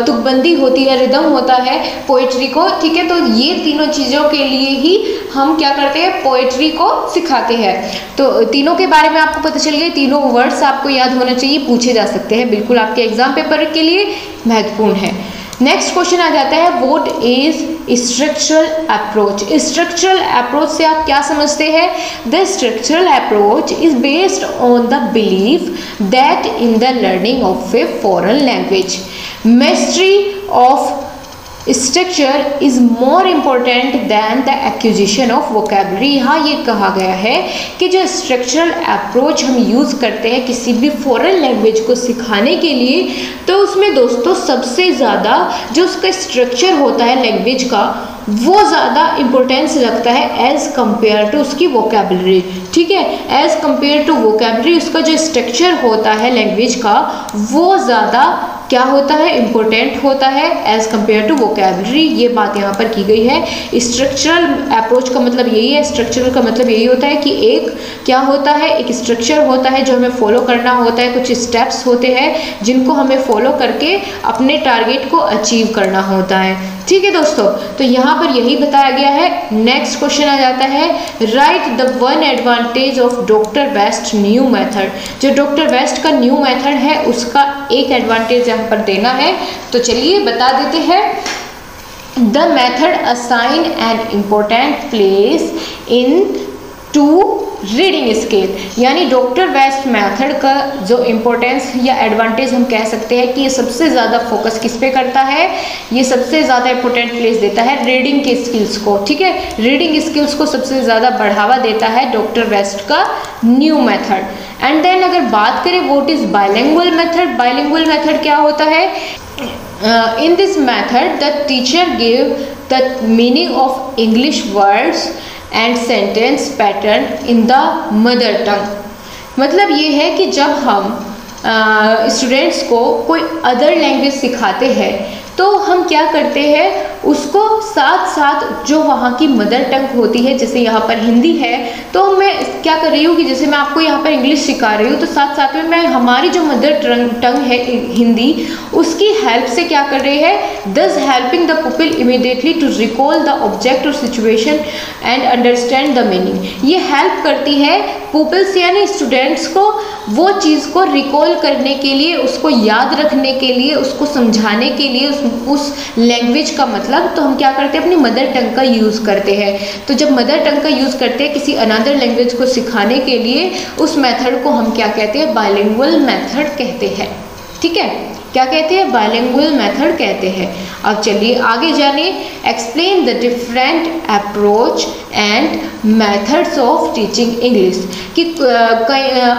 [SPEAKER 1] तुकबंदी होती है, रिदम होता है पोइट्री को, ठीक है। तो ये तीनों चीज़ों के लिए ही हम क्या करते हैं? पोइट्री को सिखाते हैं। तो तीनों के बारे में आपको पता चल गया, तीनों वर्ड्स आपको याद होना चाहिए, पूछे जा सकते हैं, बिल्कुल आपके एग्जाम पेपर के लिए महत्वपूर्ण है। नेक्स्ट क्वेश्चन आ जाता है what is structural approach. Structural approach से आप क्या समझते हैं? The structural approach is based on the belief that in the learning of a foreign language mastery of structure is more important than the acquisition of vocabulary। यहाँ ये कहा गया है कि जो स्ट्रक्चरल अप्रोच हम यूज़ करते हैं किसी भी फॉरेन लैंग्वेज को सिखाने के लिए, तो उसमें दोस्तों सबसे ज़्यादा जो उसका स्ट्रक्चर होता है लैंग्वेज का वो ज़्यादा इम्पोर्टेंस लगता है एज़ कम्पेयर टू उसकी वोकेबलरी। ठीक है, एज़ कम्पेयर टू वोकेबलरी उसका जो स्ट्रक्चर होता है लैंग्वेज का वो ज़्यादा क्या होता है, इम्पोर्टेंट होता है एज़ कम्पेयर टू वोकेबलरी। ये बात यहाँ पर की गई है। स्ट्रक्चरल अप्रोच का मतलब यही है, स्ट्रक्चरल का मतलब यही होता है कि एक क्या होता है, एक स्ट्रक्चर होता है जो हमें फॉलो करना होता है, कुछ स्टेप्स होते हैं जिनको हमें फॉलो करके अपने टारगेट को अचीव करना होता है। ठीक है दोस्तों, तो यहाँ पर यही बताया गया है। नेक्स्ट क्वेश्चन आ जाता है right the one advantage of doctor West new method. जो डॉक्टर वेस्ट का न्यू मेथड है उसका एक एडवांटेज यहाँ पर देना है, तो चलिए बता देते हैं। The method assign an important place in to reading skill, यानी डॉक्टर वेस्ट मेथड का जो इम्पोर्टेंस या एडवांटेज हम कह सकते हैं कि ये सबसे ज़्यादा फोकस किस पे करता है, ये सबसे ज़्यादा इम्पोर्टेंट प्लेस देता है रीडिंग के स्किल्स को। ठीक है, रीडिंग स्किल्स को सबसे ज़्यादा बढ़ावा देता है डॉक्टर वेस्ट का न्यू मेथड। एंड देन अगर बात करें what is bilingual method, bilingual method क्या होता है? In this method the teacher give the meaning of English words and sentence pattern in the mother tongue. मतलब ये है कि जब हम स्टूडेंट्स को कोई अदर लैंग्वेज सिखाते हैं तो हम क्या करते हैं, उसको साथ साथ जो वहाँ की मदर टंग होती है, जैसे यहाँ पर हिंदी है तो मैं क्या कर रही हूँ कि जैसे मैं आपको यहाँ पर इंग्लिश सिखा रही हूँ तो साथ साथ में मैं हमारी जो मदर टंग है हिंदी उसकी हेल्प से क्या कर रही है, thus helping the people immediately to recall the object और situation and understand the meaning. ये हेल्प करती है पीपल्स यानी स्टूडेंट्स को वो चीज़ को रिकॉल करने के लिए, उसको याद रखने के लिए, उसको समझाने के लिए, उस लैंग्वेज का मतलब तो हम क्या करते हैं, अपनी मदर टंग का यूज़ करते हैं। तो जब मदर टंग का यूज़ करते हैं किसी अनदर लैंग्वेज को सिखाने के लिए, उस मेथड को हम क्या कहते हैं, बाइलिंगुअल मेथड कहते हैं। ठीक है, क्या कहते हैं, बाइलिंगुअल मेथड कहते हैं। अब चलिए आगे जानिए, explain the different approach and methods of teaching English. कि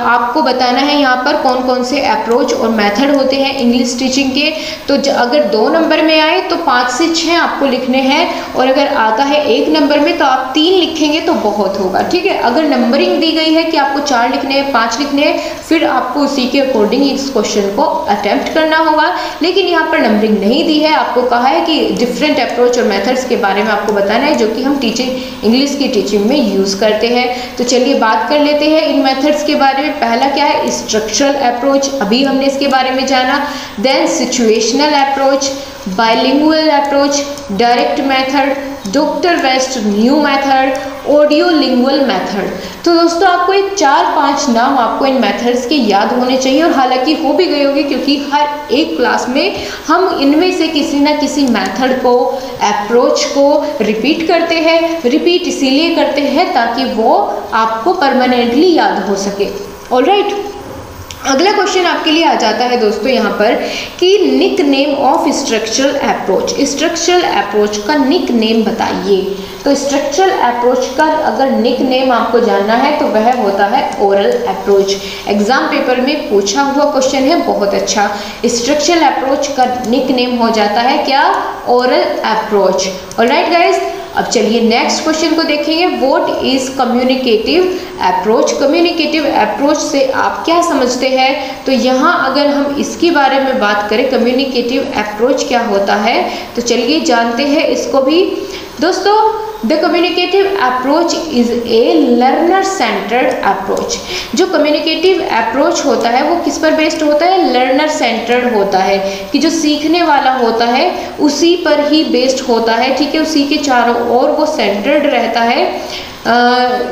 [SPEAKER 1] आपको बताना है यहाँ पर कौन कौन से अप्रोच और मेथड होते हैं इंग्लिश टीचिंग के। तो अगर 2 नंबर में आए तो 5 से 6 आपको लिखने हैं, और अगर आता है 1 नंबर में तो आप 3 लिखेंगे तो बहुत होगा। ठीक है, अगर नंबरिंग दी गई है कि आपको 4 लिखने हैं, 5 लिखने हैं, फिर आपको उसी के अकॉर्डिंग इस क्वेश्चन को अटेम्प्ट करना होगा। लेकिन यहाँ पर नंबरिंग नहीं दी है, आपको कहा है कि डिफरेंट अप्रोच और मेथड्स के बारे में आपको बताना है जो कि हम टीचिंग इंग्लिश की टीचिंग में यूज़ करते हैं। तो चलिए बात कर लेते हैं इन मेथड्स के बारे में। पहला क्या है, स्ट्रक्चरल अप्रोच, अभी हमने इसके बारे में जाना। Then situational approach, bilingual approach, direct method, doctor West new method, audiolingual method. तो दोस्तों आपको ये 4-5 नाम आपको इन मेथड्स के याद होने चाहिए, और हालांकि हो भी गए होंगे क्योंकि हर एक क्लास में हम इनमें से किसी ना किसी मेथड को, अप्रोच को रिपीट करते हैं। रिपीट इसीलिए करते हैं ताकि वो आपको परमानेंटली याद हो सके। ऑलराइट, अगला क्वेश्चन आपके लिए आ जाता है दोस्तों यहाँ पर कि nickname of structural approach. Structural approach का निक नेम बताइए। तो स्ट्रक्चरल अप्रोच का अगर निक नेम आपको जानना है तो वह होता है ओरल अप्रोच। एग्जाम पेपर में पूछा हुआ क्वेश्चन है, बहुत अच्छा। स्ट्रक्चरल अप्रोच का निक नेम हो जाता है क्या, ओरल अप्रोच। ऑलराइट गाइस, अब चलिए नेक्स्ट क्वेश्चन को देखेंगे। What is communicative approach. Communicative approach से आप क्या समझते हैं, तो यहाँ अगर हम इसके बारे में बात करें कम्युनिकेटिव अप्रोच क्या होता है, तो चलिए जानते हैं इसको भी। दोस्तों the communicative approach is a learner centred approach. जो कम्युनिकेटिव अप्रोच होता है वो किस पर बेस्ड होता है, लर्नर सेंटर्ड होता है, कि जो सीखने वाला होता है उसी पर ही बेस्ड होता है। ठीक है, उसी के चारों ओर वो सेंटर्ड रहता है।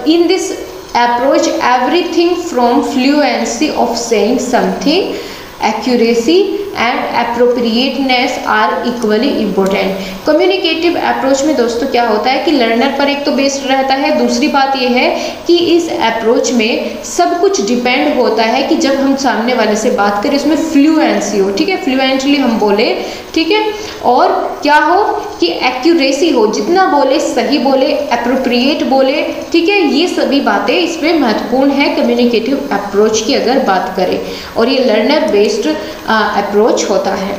[SPEAKER 1] In this approach everything from fluency of saying something, accuracy and appropriateness are equally important. Communicative approach में दोस्तों क्या होता है कि लर्नर पर एक तो बेस्ड रहता है, दूसरी बात यह है कि इस अप्रोच में सब कुछ डिपेंड होता है कि जब हम सामने वाले से बात करें उसमें फ्लुएंसी हो, ठीक है, फ्लुएंटली हम बोले, ठीक है, और क्या हो कि एक्यूरेसी हो, जितना बोले सही बोले, एप्रोप्रिएट बोले, ठीक है, ये सभी बातें इसमें महत्वपूर्ण है कम्युनिकेटिव अप्रोच की अगर बात करें, और ये लर्नर बेस्ड अप्रोच होता है।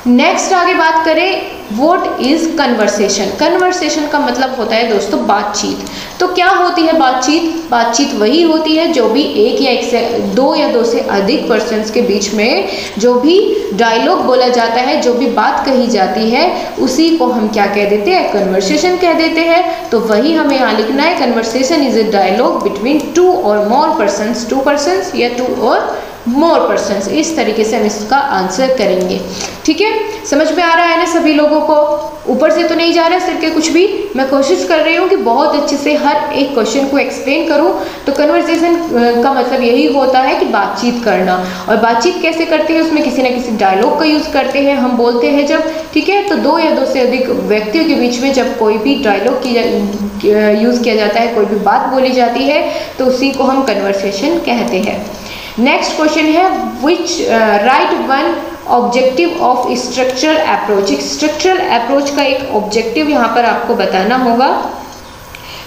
[SPEAKER 1] नेक्स्ट आगे बात करें व्हाट इज कन्वर्सेशन। कन्वर्सेशन का मतलब होता है दोस्तों बातचीत। तो क्या होती है बातचीत? बातचीत वही होती है जो भी एक या एक से दो या दो से अधिक पर्सन्स के बीच में जो भी डायलॉग बोला जाता है, जो भी बात कही जाती है, उसी को हम क्या कह देते हैं? कन्वर्सेशन कह देते हैं। तो वही हमें यहाँ लिखना है, conversation is a dialogue between two or more persons, two persons या टू और मोर पर्सन्स। इस तरीके से हम इसका आंसर करेंगे, ठीक है। समझ में आ रहा है ना सभी लोगों को? ऊपर से तो नहीं जा रहा सिर के कुछ भी। मैं कोशिश कर रही हूँ कि बहुत अच्छे से हर एक क्वेश्चन को एक्सप्लेन करूँ। तो कन्वर्सेशन का मतलब यही होता है कि बातचीत करना, और बातचीत कैसे करते हैं? उसमें किसी न किसी डायलॉग का यूज़ करते हैं, हम बोलते हैं जब, ठीक है। तो दो या दो से अधिक व्यक्तियों के बीच में जब कोई भी डायलॉग यूज़ किया जाता है, कोई भी बात बोली जाती है, तो उसी को हम कन्वर्सेशन कहते हैं। नेक्स्ट क्वेश्चन है which write one objective of structural approach. Structural approach का एक ऑब्जेक्टिव यहाँ पर आपको बताना होगा।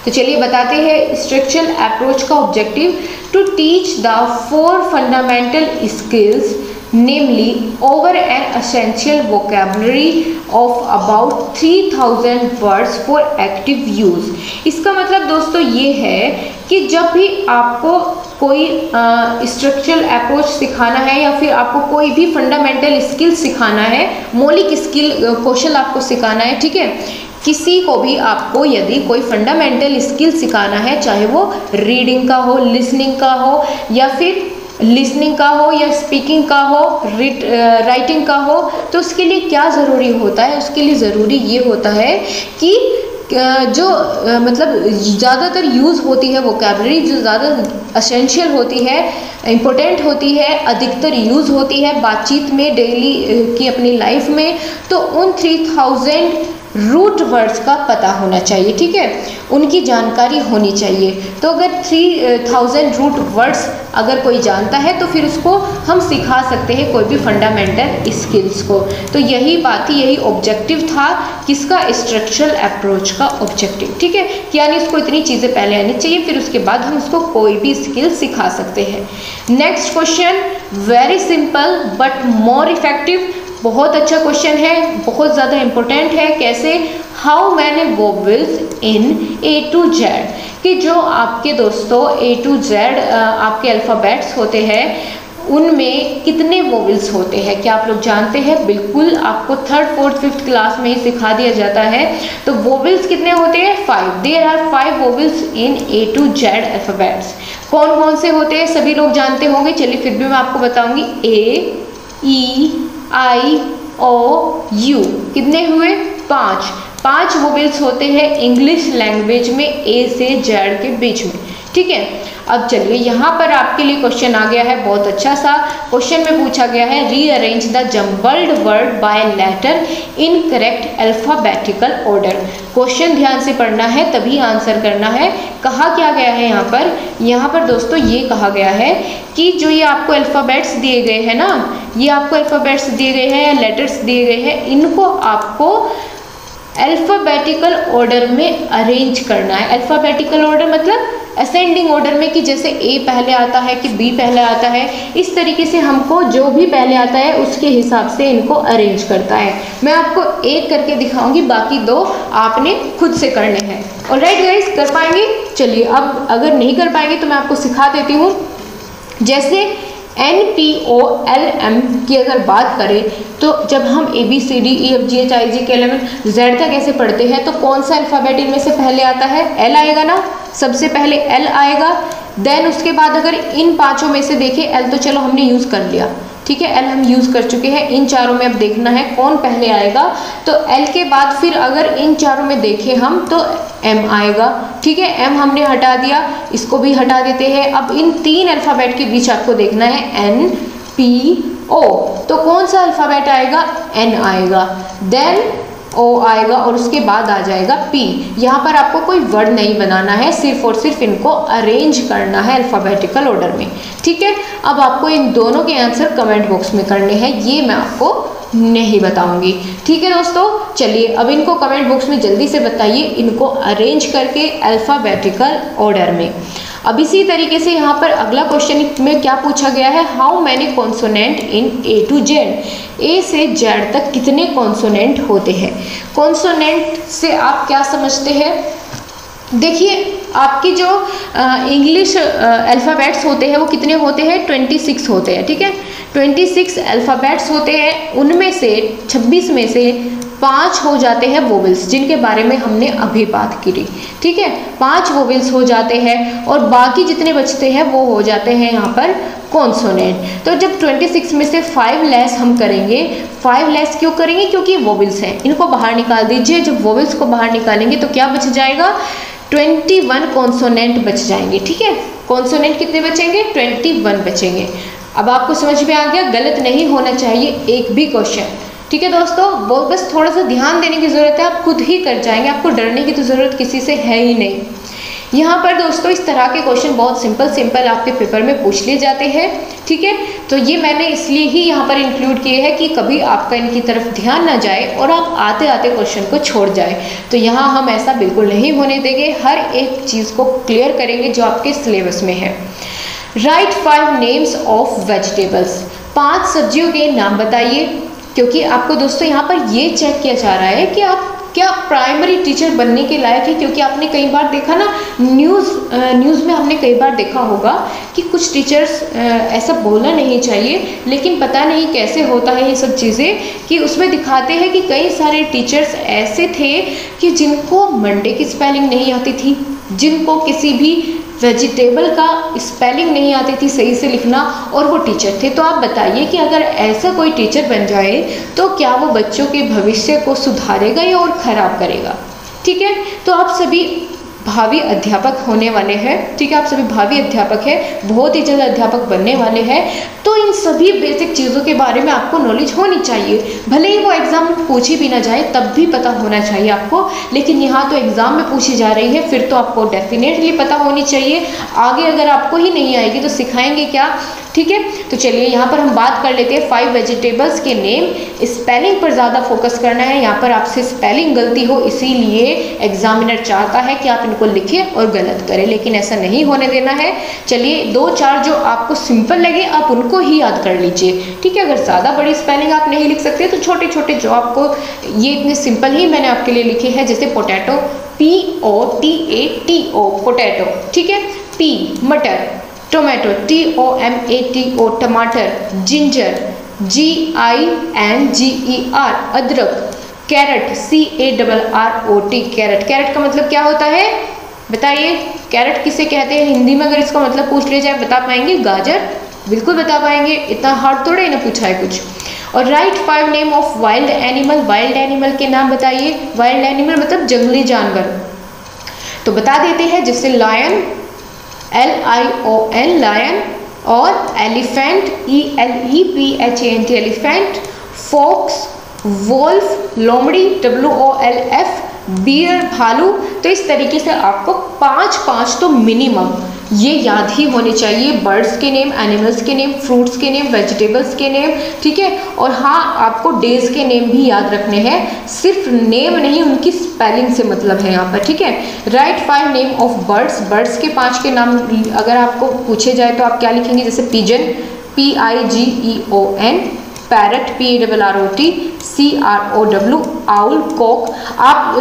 [SPEAKER 1] तो चलिए बताते हैं। स्ट्रक्चरल अप्रोच का objective to teach the 4 fundamental skills namely over an essential vocabulary of about 3000 words for active use। इसका मतलब दोस्तों ये है कि जब भी आपको कोई स्ट्रक्चरल अप्रोच सिखाना है या फिर आपको कोई भी फंडामेंटल स्किल सिखाना है, मौलिक स्किल कौशल आपको सिखाना है, ठीक है, किसी को भी आपको यदि कोई फंडामेंटल स्किल सिखाना है, चाहे वो रीडिंग का हो, लिसनिंग का हो, या फिर लिसनिंग का हो या स्पीकिंग का हो, राइटिंग का हो, तो उसके लिए क्या ज़रूरी होता है? उसके लिए ज़रूरी ये होता है कि जो मतलब ज़्यादातर यूज़ होती है वोकैबलरी, जो ज़्यादा एसेंशियल होती है, इम्पोर्टेंट होती है, अधिकतर यूज़ होती है बातचीत में, डेली की अपनी लाइफ में, तो उन 3000 रूट वर्ड्स का पता होना चाहिए, ठीक है, उनकी जानकारी होनी चाहिए। तो अगर 3000 रूट वर्ड्स अगर कोई जानता है तो फिर उसको हम सिखा सकते हैं कोई भी फंडामेंटल स्किल्स को। तो यही बात थी, यही ऑब्जेक्टिव था किसका? स्ट्रक्चरल अप्रोच का ऑब्जेक्टिव, ठीक है, यानी उसको इतनी चीज़ें पहले आनी चाहिए, फिर उसके बाद हम उसको कोई भी स्किल सिखा सकते हैं। Next question, very simple but more effective. बहुत अच्छा क्वेश्चन है, बहुत ज़्यादा इम्पोर्टेंट है। कैसे? How many vowels in A to Z, कि जो आपके दोस्तों A to Z आपके अल्फ़ाबेट्स होते हैं, उनमें कितने वोवेल्स होते हैं? क्या आप लोग जानते हैं? बिल्कुल, आपको 3rd, 4th, 5th क्लास में ही सिखा दिया जाता है। तो वोवेल्स कितने होते हैं? 5। There are 5 vowels in A to Z alphabets. कौन कौन से होते हैं सभी लोग जानते होंगे, चलिए फिर भी मैं आपको बताऊंगी। A, E, I, O, U, कितने हुए? 5 वोवेल्स होते हैं इंग्लिश लैंग्वेज में A से Z के बीच में, ठीक है। अब चलिए यहाँ पर आपके लिए क्वेश्चन आ गया है, बहुत अच्छा सा क्वेश्चन में पूछा गया है, rearrange the jumbled word by letter in correct alphabetical order. Question ध्यान से पढ़ना है तभी आंसर करना है। कहा क्या गया है यहाँ पर? यहाँ पर दोस्तों ये कहा गया है कि जो ये आपको अल्फ़ाबेट्स दिए गए हैं ना, ये आपको अल्फ़ाबेट्स दिए गए हैं या लेटर्स दिए गए हैं, इनको आपको अल्फ़ाबेटिकल ऑर्डर में अरेंज करना है। अल्फ़ाबेटिकल ऑर्डर मतलब असेंडिंग ऑर्डर में, कि जैसे A पहले आता है कि B पहले आता है, इस तरीके से हमको जो भी पहले आता है उसके हिसाब से इनको अरेंज करता है। मैं आपको एक करके दिखाऊंगी, बाकी 2 आपने खुद से करने हैं। ऑलराइट गाइस, कर पाएंगे? चलिए, अब अगर नहीं कर पाएंगे तो मैं आपको सिखा देती हूँ। जैसे NPOLM की अगर बात करें तो जब हम ABCDEFGHIJ के एलिमेंट Z तक ऐसे पढ़ते हैं तो कौन सा अल्फ़ाबेट इनमें से पहले आता है? L आएगा ना, सबसे पहले L आएगा। देन उसके बाद अगर इन 5 में से देखें, L तो चलो हमने यूज़ कर लिया, ठीक है, L हम यूज़ कर चुके हैं। इन 4 में अब देखना है कौन पहले आएगा। तो L के बाद फिर अगर इन 4 में देखें हम तो M आएगा, ठीक है, M हमने हटा दिया, इसको भी हटा देते हैं। अब इन 3 अल्फ़ाबेट के बीच आपको देखना है N, P ओ, तो कौन सा अल्फ़ाबेट आएगा? एन आएगा, देन ओ आएगा और उसके बाद आ जाएगा पी। यहाँ पर आपको कोई वर्ड नहीं बनाना है, सिर्फ और सिर्फ इनको अरेंज करना है अल्फ़ाबेटिकल ऑर्डर में, ठीक है। अब आपको इन दोनों के आंसर कमेंट बॉक्स में करने हैं, ये मैं आपको नहीं बताऊंगी, ठीक है दोस्तों। चलिए अब इनको कमेंट बॉक्स में जल्दी से बताइए, इनको अरेंज करके अल्फ़ाबेटिकल ऑर्डर में। अब इसी तरीके से यहाँ पर अगला क्वेश्चन में क्या पूछा गया है, how many consonant in A to Z, A से जेड तक कितने कॉन्सोनेंट होते हैं। कॉन्सोनेंट से आप क्या समझते हैं? देखिए आपकी जो इंग्लिश अल्फ़ाबेट्स होते हैं वो कितने होते हैं? 26 होते हैं, ठीक है। 26 अल्फ़ाबेट्स होते हैं, उनमें से 26 में से 5 हो जाते हैं वोवेल्स, जिनके बारे में हमने अभी बात की, ठीक है। 5 वोवेल्स हो जाते हैं और बाकी जितने बचते हैं वो हो जाते हैं यहाँ पर कॉन्सोनेंट। तो जब 26 में से 5 लेस हम करेंगे, 5 लेस क्यों करेंगे? क्योंकि वोवेल्स हैं, इनको बाहर निकाल दीजिए। जब वोवेल्स को बाहर निकालेंगे तो क्या बच जाएगा? 21 कॉन्सोनेंट बच जाएंगे, ठीक है। कॉन्सोनेंट कितने बचेंगे? 21 बचेंगे। अब आपको समझ में आ गया, गलत नहीं होना चाहिए एक भी क्वेश्चन, ठीक है दोस्तों। वो बस थोड़ा सा ध्यान देने की ज़रूरत है, आप खुद ही कर जाएंगे, आपको डरने की तो ज़रूरत किसी से है ही नहीं। यहाँ पर दोस्तों इस तरह के क्वेश्चन बहुत सिंपल आपके पेपर में पूछ लिए जाते हैं, ठीक है। तो ये मैंने इसलिए ही यहाँ पर इंक्लूड किए हैं कि कभी आपका इनकी तरफ ध्यान ना जाए और आप आते आते क्वेश्चन को छोड़ जाए। तो यहाँ हम ऐसा बिल्कुल नहीं होने देंगे, हर एक चीज़ को क्लियर करेंगे जो आपके सिलेबस में है। राइट 5 नेम्स ऑफ वेजिटेबल्स, 5 सब्जियों के नाम बताइए। क्योंकि आपको दोस्तों यहाँ पर ये चेक किया जा रहा है कि आप क्या प्राइमरी टीचर बनने के लायक है। क्योंकि आपने कई बार देखा ना, न्यूज़ में हमने कई बार देखा होगा कि कुछ टीचर्स ऐसा बोलना नहीं चाहिए, लेकिन पता नहीं कैसे होता है ये सब चीज़ें, कि उसमें दिखाते हैं कि कई सारे टीचर्स ऐसे थे कि जिनको मंडे की स्पेलिंग नहीं आती थी, जिनको किसी भी वेजिटेबल का स्पेलिंग नहीं आती थी सही से लिखना, और वो टीचर थे। तो आप बताइए कि अगर ऐसा कोई टीचर बन जाए तो क्या वो बच्चों के भविष्य को सुधारेगा या और ख़राब करेगा, ठीक है। तो आप सभी भावी अध्यापक होने वाले हैं, ठीक है। आप सभी भावी अध्यापक हैं, बहुत ही जल्द अध्यापक बनने वाले हैं। तो इन सभी बेसिक चीज़ों के बारे में आपको नॉलेज होनी चाहिए, भले ही वो एग्ज़ाम में पूछी भी ना जाए तब भी पता होना चाहिए आपको। लेकिन यहाँ तो एग्ज़ाम में पूछी जा रही है, फिर तो आपको डेफिनेटली पता होनी चाहिए। आगे अगर आपको ही नहीं आएगी तो सिखाएंगे क्या, ठीक है। तो चलिए यहाँ पर हम बात कर लेते हैं 5 वेजिटेबल्स के नेम। स्पेलिंग पर ज़्यादा फोकस करना है, यहाँ पर आपसे स्पेलिंग गलती हो इसीलिए एग्जामिनर चाहता है कि आप इनको लिखें और गलत करें, लेकिन ऐसा नहीं होने देना है। चलिए 2-4 जो आपको सिंपल लगे आप उनको ही याद कर लीजिए, ठीक है। अगर ज़्यादा बड़ी स्पेलिंग आप नहीं लिख सकते तो छोटे छोटे जो आपको, ये इतने सिंपल ही मैंने आपके लिए लिखे हैं, जैसे पोटैटो, POTATO पोटैटो, ठीक है। P मटर, टोमेटो, TOMATO टमाटर, जिंजर, GINGER अदरक, कैरेट, CARROT कैरेट। कैरेट का मतलब क्या होता है बताइए? कैरेट किसे कहते हैं हिंदी में? अगर इसका मतलब पूछ लिया जाए बता पाएंगे? गाजर, बिल्कुल बता पाएंगे, इतना हार्ड थोड़े ना पूछा है कुछ। और right 5 name of wild animal, wild animal के नाम बताइए। वाइल्ड एनिमल मतलब जंगली जानवर, तो बता देते हैं, जैसे लायन, LION लायन, और elephant, ELEPHANT elephant, fox, wolf, लोमड़ी, WOLF, बियर भालू। तो इस तरीके से आपको 5 तो मिनिमम ये याद ही होने चाहिए, बर्ड्स के नेम, एनिमल्स के नेम, फ्रूट्स के नेम, वेजिटेबल्स के नेम, ठीक है। और हाँ, आपको डेज के नेम भी याद रखने हैं, सिर्फ नेम नहीं, उनकी स्पेलिंग से मतलब है यहाँ पर, ठीक है। Right 5 name of birds, birds के 5 के नाम अगर आपको पूछे जाए तो आप क्या लिखेंगे? जैसे pigeon, PIGEON, parrot, PARROT, CROW, owl, cock. आप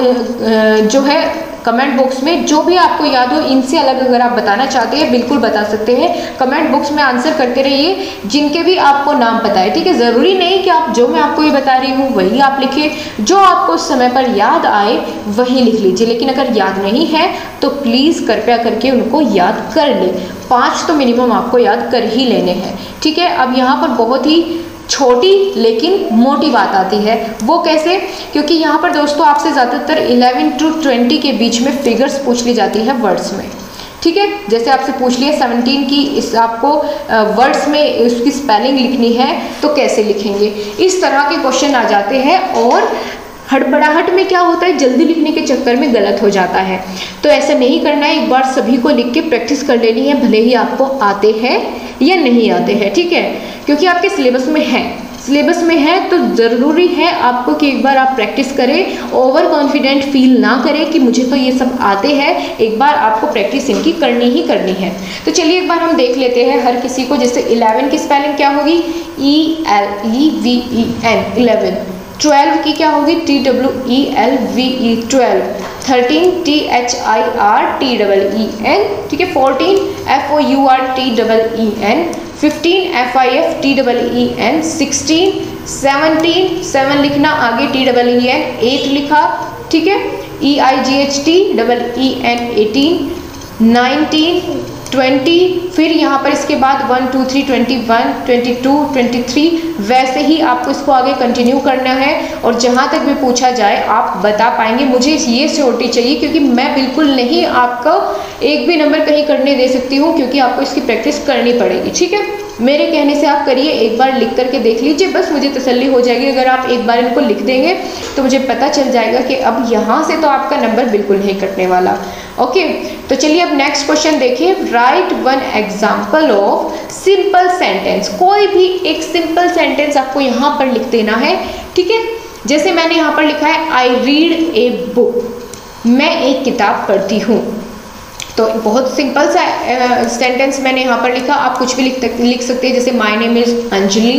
[SPEAKER 1] जो है कमेंट बॉक्स में जो भी आपको याद हो इनसे अलग अगर आप बताना चाहते हैं बिल्कुल बता सकते हैं, कमेंट बॉक्स में आंसर करते रहिए जिनके भी आपको नाम पता है, ठीक है। ज़रूरी नहीं कि आप जो मैं आपको ये बता रही हूँ वही आप लिखें, जो आपको उस समय पर याद आए वही लिख लीजिए। लेकिन अगर याद नहीं है तो प्लीज़ कृपया करके उनको याद कर ले, 5 तो मिनिमम आपको याद कर ही लेने हैं, ठीक है। अब यहाँ पर बहुत ही छोटी लेकिन मोटी बात आती है, वो कैसे? क्योंकि यहाँ पर दोस्तों आपसे ज़्यादातर 11 to 20 के बीच में फिगर्स पूछ ली जाती है वर्ड्स में, ठीक है। जैसे आपसे पूछ लिया 17 की इस आपको वर्ड्स में उसकी स्पेलिंग लिखनी है तो कैसे लिखेंगे, इस तरह के क्वेश्चन आ जाते हैं। और हड़बड़ाहट में क्या होता है, जल्दी लिखने के चक्कर में गलत हो जाता है। तो ऐसा नहीं करना है, एक बार सभी को लिख के प्रैक्टिस कर लेनी है, भले ही आपको आते हैं या नहीं आते हैं, ठीक है। क्योंकि आपके सिलेबस में है तो ज़रूरी है आपको कि एक बार आप प्रैक्टिस करें, ओवर कॉन्फिडेंट फील ना करें कि मुझे तो ये सब आते हैं। एक बार आपको प्रैक्टिस इनकी करनी ही करनी है। तो चलिए एक बार हम देख लेते हैं हर किसी को। जैसे 11 की स्पेलिंग क्या होगी, ELEVEN 11। 12 की क्या होगी, TWELVE 12। 13 THIRTEEN, ठीक है। 14 FOURTEEN। 15 FIFTEEN। 16 17 7 लिखना, आगे TEEN 8 लिखा, ठीक है। EIGHTEEN 18। 19 20, फिर यहाँ पर इसके बाद 1 2 3 21 22 23, वैसे ही आपको इसको आगे कंटिन्यू करना है। और जहाँ तक भी पूछा जाए आप बता पाएंगे। मुझे ये श्योरिटी चाहिए क्योंकि मैं बिल्कुल नहीं आपको एक भी नंबर कहीं करने दे सकती हूँ, क्योंकि आपको इसकी प्रैक्टिस करनी पड़ेगी, ठीक है। मेरे कहने से आप करिए, एक बार लिख करके देख लीजिए, बस मुझे तसल्ली हो जाएगी। अगर आप एक बार इनको लिख देंगे तो मुझे पता चल जाएगा कि अब यहाँ से तो आपका नंबर बिल्कुल नहीं कटने वाला। ओके, तो चलिए अब नेक्स्ट क्वेश्चन देखिए। Right one example of simple sentence. कोई भी एक सिंपल सेंटेंस आपको यहाँ पर लिख देना है, ठीक है। जैसे मैंने यहाँ पर लिखा है आई रीड ए बुक, मैं एक किताब पढ़ती हूँ। तो बहुत सिंपल सा सेंटेंस मैंने यहाँ पर लिखा। आप कुछ भी लिख सकते हैं, जैसे माय नेम इज अंजलि,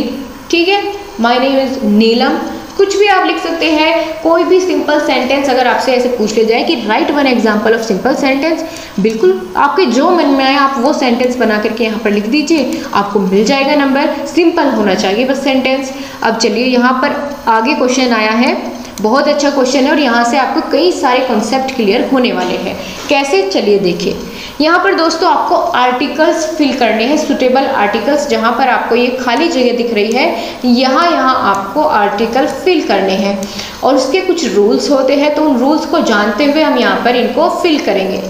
[SPEAKER 1] ठीक है। माय नेम इज नीलम, कुछ भी आप लिख सकते हैं। कोई भी सिंपल सेंटेंस अगर आपसे ऐसे पूछ ले जाए कि right one example of simple sentence, बिल्कुल आपके जो मन में आए आप वो सेंटेंस बना करके यहाँ पर लिख दीजिए, आपको मिल जाएगा नंबर। सिंपल होना चाहिए बस सेंटेंस। अब चलिए यहाँ पर आगे क्वेश्चन आया है, बहुत अच्छा क्वेश्चन है और यहाँ से आपको कई सारे कॉन्सेप्ट क्लियर होने वाले हैं। कैसे, चलिए देखिए। यहाँ पर दोस्तों आपको आर्टिकल्स फिल करने हैं, सुटेबल आर्टिकल्स। जहाँ पर आपको ये खाली जगह दिख रही है, यहाँ आपको आर्टिकल फिल करने हैं और उसके कुछ रूल्स होते हैं। तो उन रूल्स को जानते हुए हम यहाँ पर इनको फिल करेंगे।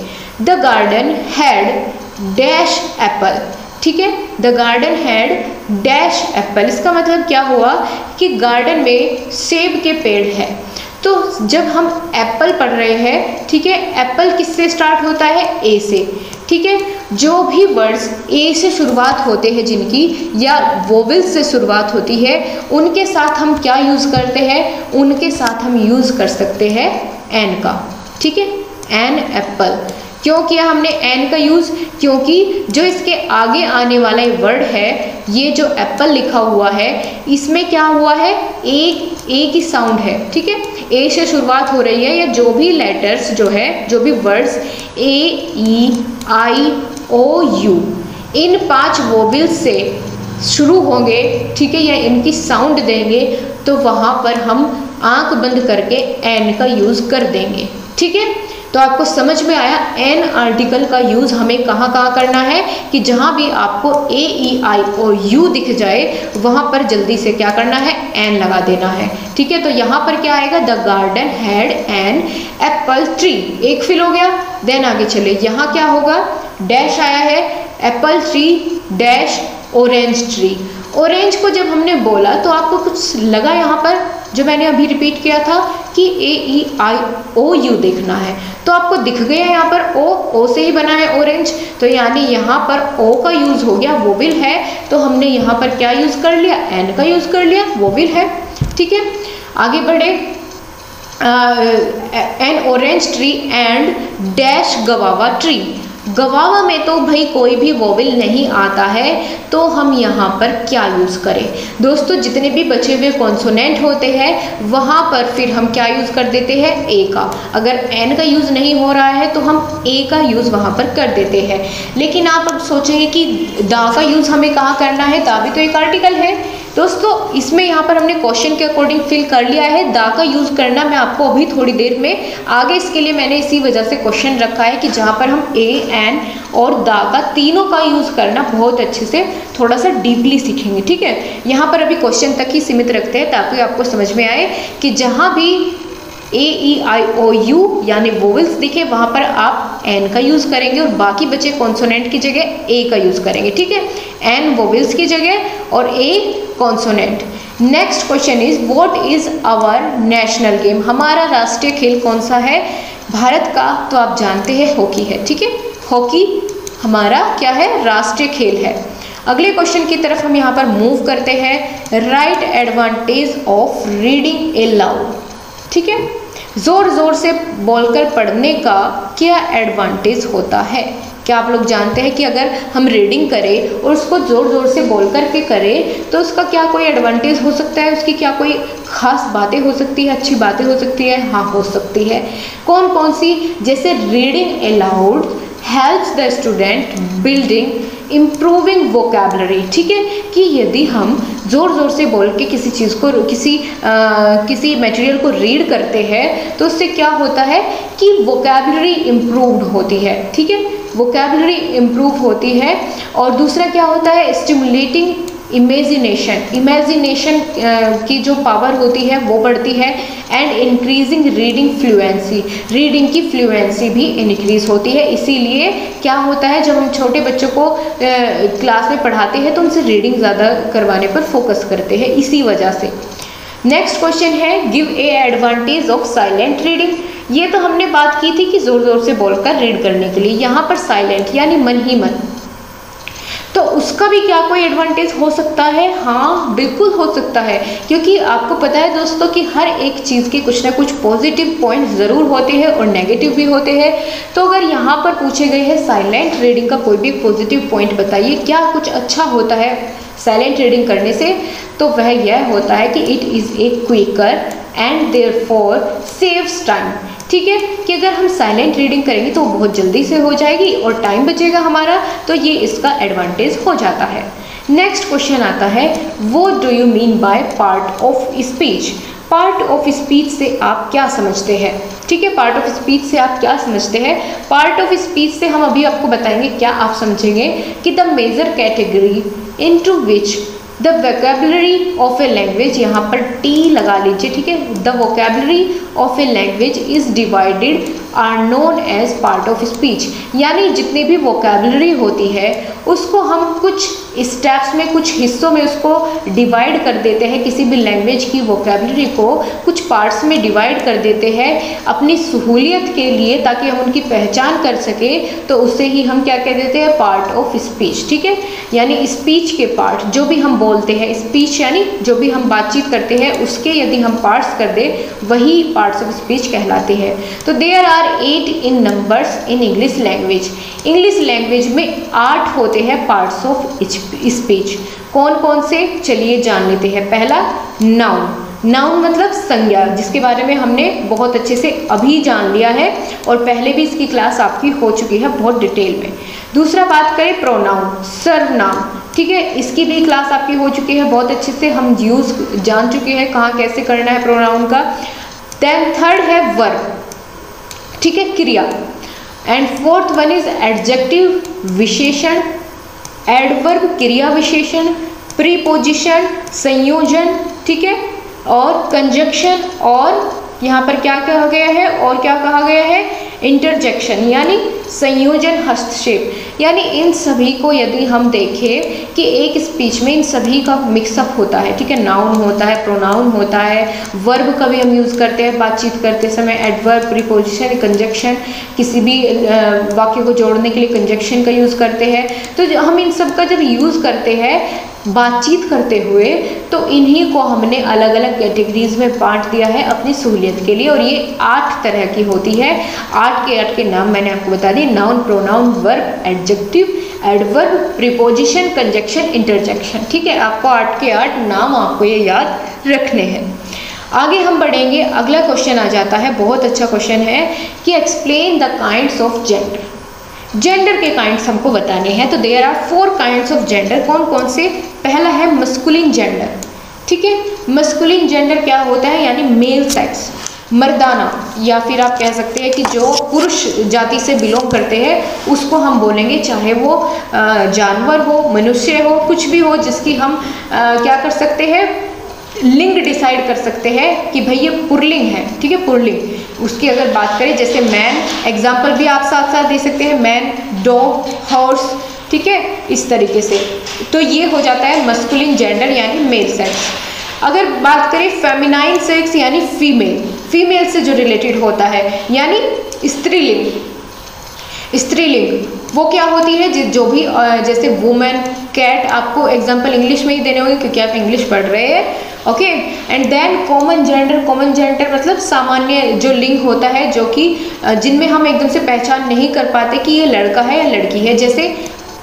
[SPEAKER 1] The garden had dash Apple, ठीक है। The garden had dash Apple, इसका मतलब क्या हुआ कि गार्डन में सेब के पेड़ है। तो जब हम एप्पल पढ़ रहे हैं, ठीक है, एप्पल किससे स्टार्ट होता है, ए से, ठीक है। जो भी वर्ड्स ए से शुरुआत होते हैं जिनकी, या वोवेल्स से शुरुआत होती है, उनके साथ हम क्या यूज़ करते हैं, उनके साथ हम यूज़ कर सकते हैं एन का, ठीक है। एन एप्पल, क्यों किया हमने एन का यूज़, क्योंकि जो इसके आगे आने वाला वर्ड है, ये जो एप्पल लिखा हुआ है, इसमें क्या हुआ है, ए की साउंड है, ठीक है। ए से शुरुआत हो रही है, या जो भी लेटर्स जो है, जो भी वर्ड्स AEIOU, इन 5 वोवेल्स से शुरू होंगे, ठीक है, या इनकी साउंड देंगे, तो वहाँ पर हम आंख बंद करके एन का यूज़ कर देंगे, ठीक है। तो आपको समझ में आया एन आर्टिकल का यूज़ हमें कहाँ कहाँ करना है, कि जहाँ भी आपको AEIOU दिख जाए वहाँ पर जल्दी से क्या करना है, एन लगा देना है, ठीक है। तो यहाँ पर क्या आएगा, the garden had an apple tree, एक फिल हो गया। देन आगे चले, यहाँ क्या होगा, डैश आया है, Apple tree dash orange tree. Orange को जब हमने बोला तो आपको कुछ लगा यहाँ पर, जो मैंने अभी रिपीट किया था कि AEIOU देखना है, तो आपको दिख गया यहाँ पर ओ से ही बना है ऑरेंज, तो यानी यहाँ पर ओ का यूज़ हो गया, वोवेल है, तो हमने यहाँ पर क्या यूज़ कर लिया, एन का यूज़ कर लिया, वोवेल है, ठीक है। आगे बढ़े, N orange tree and dash गवावा tree. गवावा में तो भाई कोई भी वोवेल नहीं आता है, तो हम यहाँ पर क्या यूज़ करें दोस्तों, जितने भी बचे हुए कॉन्सोनेंट होते हैं वहाँ पर फिर हम क्या यूज़ कर देते हैं, ए का। अगर एन का यूज़ नहीं हो रहा है तो हम ए का यूज़ वहाँ पर कर देते हैं। लेकिन आप अब सोचेंगे कि दा का यूज़ हमें कहाँ करना है, दा भी तो एक आर्टिकल है दोस्तों। इसमें यहाँ पर हमने क्वेश्चन के अकॉर्डिंग फिल कर लिया है, दा का यूज़ करना मैं आपको अभी थोड़ी देर में आगे, इसके लिए मैंने इसी वजह से क्वेश्चन रखा है कि जहाँ पर हम ए, एन और दा का तीनों का यूज़ करना बहुत अच्छे से थोड़ा सा डीपली सीखेंगे, ठीक है। यहाँ पर अभी क्वेश्चन तक ही सीमित रखते हैं ताकि आपको समझ में आए कि जहाँ भी AEIOU यानी वोवेल्स दिखे वहां पर आप एन का यूज करेंगे और बाकी बचे कॉन्सोनेंट की जगह ए का यूज करेंगे, ठीक है। एन वोवेल्स की जगह और a consonant. Next question is what is our national game, हमारा राष्ट्रीय खेल कौन सा है भारत का, तो आप जानते हैं हॉकी है, ठीक है। हॉकी हमारा क्या है, राष्ट्रीय खेल है। अगले क्वेश्चन की तरफ हम यहाँ पर मूव करते हैं। Right advantage of reading A loud, ठीक है। जोर जोर से बोलकर पढ़ने का क्या एडवांटेज होता है, क्या आप लोग जानते हैं कि अगर हम रीडिंग करें और उसको ज़ोर ज़ोर से बोल करके करें तो उसका क्या कोई एडवांटेज हो सकता है, उसकी क्या कोई खास बातें हो सकती है, अच्छी बातें हो सकती है? हाँ, हो सकती है। कौन कौन सी? जैसे reading allowed helps the student building improving vocabulary, ठीक है, कि यदि हम ज़ोर ज़ोर से बोल के किसी चीज़ को किसी मटेरियल को रीड करते हैं तो उससे क्या होता है कि वोकैबुलरी इम्प्रूव्ड होती है, ठीक है, वोकैबुलरी इम्प्रूव होती है। और दूसरा क्या होता है, स्टिमुलेटिंग इमेजिनेशन की जो पावर होती है वो बढ़ती है। And increasing reading fluency, reading की फ्लुएंसी भी इंक्रीज होती है। इसीलिए क्या होता है, जब हम छोटे बच्चों को क्लास में पढ़ाते हैं तो उनसे रीडिंग ज़्यादा करवाने पर फोकस करते हैं, इसी वजह से। नेक्स्ट क्वेश्चन है give a advantage of silent reading. ये तो हमने बात की थी कि ज़ोर ज़ोर से बोलकर रीड करने के लिए, यहाँ पर साइलेंट यानी मन ही मन, तो उसका भी क्या कोई एडवांटेज हो सकता है? हाँ, बिल्कुल हो सकता है, क्योंकि आपको पता है दोस्तों कि हर एक चीज़ के कुछ ना कुछ पॉजिटिव पॉइंट ज़रूर होते हैं और नेगेटिव भी होते हैं। तो अगर यहाँ पर पूछे गए हैं साइलेंट रीडिंग का कोई भी पॉजिटिव पॉइंट बताइए, क्या कुछ अच्छा होता है साइलेंट रीडिंग करने से, तो वह यह होता है कि it is a quicker and therefore saves time, ठीक है, कि अगर हम साइलेंट रीडिंग करेंगे तो बहुत जल्दी से हो जाएगी और टाइम बचेगा हमारा, तो ये इसका एडवांटेज हो जाता है। नेक्स्ट क्वेश्चन आता है what do you mean by part of speech. Part of speech से आप क्या समझते हैं, ठीक है, पार्ट ऑफ स्पीच से आप क्या समझते हैं? पार्ट ऑफ स्पीच से हम अभी आपको बताएंगे क्या आप समझेंगे कि the major category into which the vocabulary of a language, यहाँ पर टी लगा लीजिए, ठीक है, the vocabulary of a language is divided are known as part of speech, यानी जितनी भी वोकैबुलरी होती है उसको हम कुछ स्टेप्स में, कुछ हिस्सों में उसको डिवाइड कर देते हैं। किसी भी लैंग्वेज की वोकैबुलरी को कुछ पार्ट्स में डिवाइड कर देते हैं अपनी सहूलियत के लिए, ताकि हम उनकी पहचान कर सकें, तो उससे ही हम क्या कह देते हैं, पार्ट ऑफ स्पीच, ठीक है। यानी स्पीच के पार्ट जो भी हम बोलते हैं, स्पीच यानी जो भी हम बातचीत करते हैं उसके यदि हम पार्ट्स कर दें वही पार्ट्स ऑफ स्पीच कहलाते हैं। तो there are 8 in numbers in English language. English language में 8 होते हैं पार्ट्स ऑफ स्पीच। कौन कौन से, चलिए जान लेते हैं। पहला नाउन, नाउन मतलब संज्ञा, जिसके बारे में हमने बहुत अच्छे से अभी जान लिया है और पहले भी इसकी क्लास आपकी हो चुकी है बहुत डिटेल में। दूसरा बात करें प्रोनाउन, सर्वनाम, ठीक है, इसकी भी क्लास आपकी हो चुकी है बहुत अच्छे से, हम यूज जान चुके हैं कहाँ कैसे करना है प्रोनाउन का। देन थर्ड है वर्ब, ठीक है, क्रिया। And fourth one is adjective, विशेषण, एडवर्ब क्रिया विशेषण, प्रीपोजिशन संयोजन, ठीक है, और कंजक्शन, और यहाँ पर क्या कहा गया है, और क्या कहा गया है, इंटरजेक्शन यानी संयोजन, हस्तक्षेप। यानी इन सभी को यदि हम देखें कि एक स्पीच में इन सभी का मिक्सअप होता है, ठीक है, नाउन होता है, प्रोनाउन होता है, वर्ब का भी हम यूज़ करते हैं बातचीत करते समय, एडवर्ब, प्रीपोजिशन, कंजक्शन, किसी भी वाक्य को जोड़ने के लिए कंजक्शन का यूज़ करते हैं। तो हम इन सब का जब यूज़ करते हैं बातचीत करते हुए तो इन्हीं को हमने अलग अलग कैटेगरीज में बांट दिया है अपनी सहूलियत के लिए, और ये 8 तरह की होती है। 8 के नाम मैंने आपको बता दिए, noun, pronoun, verb, adjective, adverb, preposition, conjunction, interjection, ठीक है। आपको 8 के 8 नाम आपको ये याद रखने हैं। आगे हम बढ़ेंगे, अगला क्वेश्चन आ जाता है, बहुत अच्छा क्वेश्चन है कि explain the kinds of gender. Gender के काइंड्स हमको बताने हैं, तो there are 4 kinds of gender. कौन कौन से? पहला है मस्कुलिन जेंडर, ठीक है, मस्कुलिन जेंडर क्या होता है, यानी मेल सेक्स, मर्दाना, या फिर आप कह सकते हैं कि जो पुरुष जाति से बिलोंग करते हैं उसको हम बोलेंगे, चाहे वो जानवर हो, मनुष्य हो, कुछ भी हो जिसकी हम क्या कर सकते हैं, लिंग डिसाइड कर सकते हैं कि भाई ये पुल्लिंग है, ठीक है, पुल्लिंग। उसकी अगर बात करें जैसे मैन, एग्जाम्पल भी आप साथ साथ दे सकते हैं, मैन, डॉग, हॉर्स, ठीक है, इस तरीके से। तो ये हो जाता है मस्कुलिन जेंडर यानी मेल सेक्स। अगर बात करें फेमिनाइन सेक्स यानी फीमेल, फीमेल से जो रिलेटेड होता है यानी स्त्रीलिंग, स्त्रीलिंग वो क्या होती है, जो भी जैसे वुमेन, कैट, आपको एग्जांपल इंग्लिश में ही देने होंगे क्योंकि आप इंग्लिश पढ़ रहे हैं, okay. And then common gender, common gender मतलब सामान्य जो लिंग होता है, जो कि जिनमें हम एकदम से पहचान नहीं कर पाते कि ये लड़का है या लड़की है। जैसे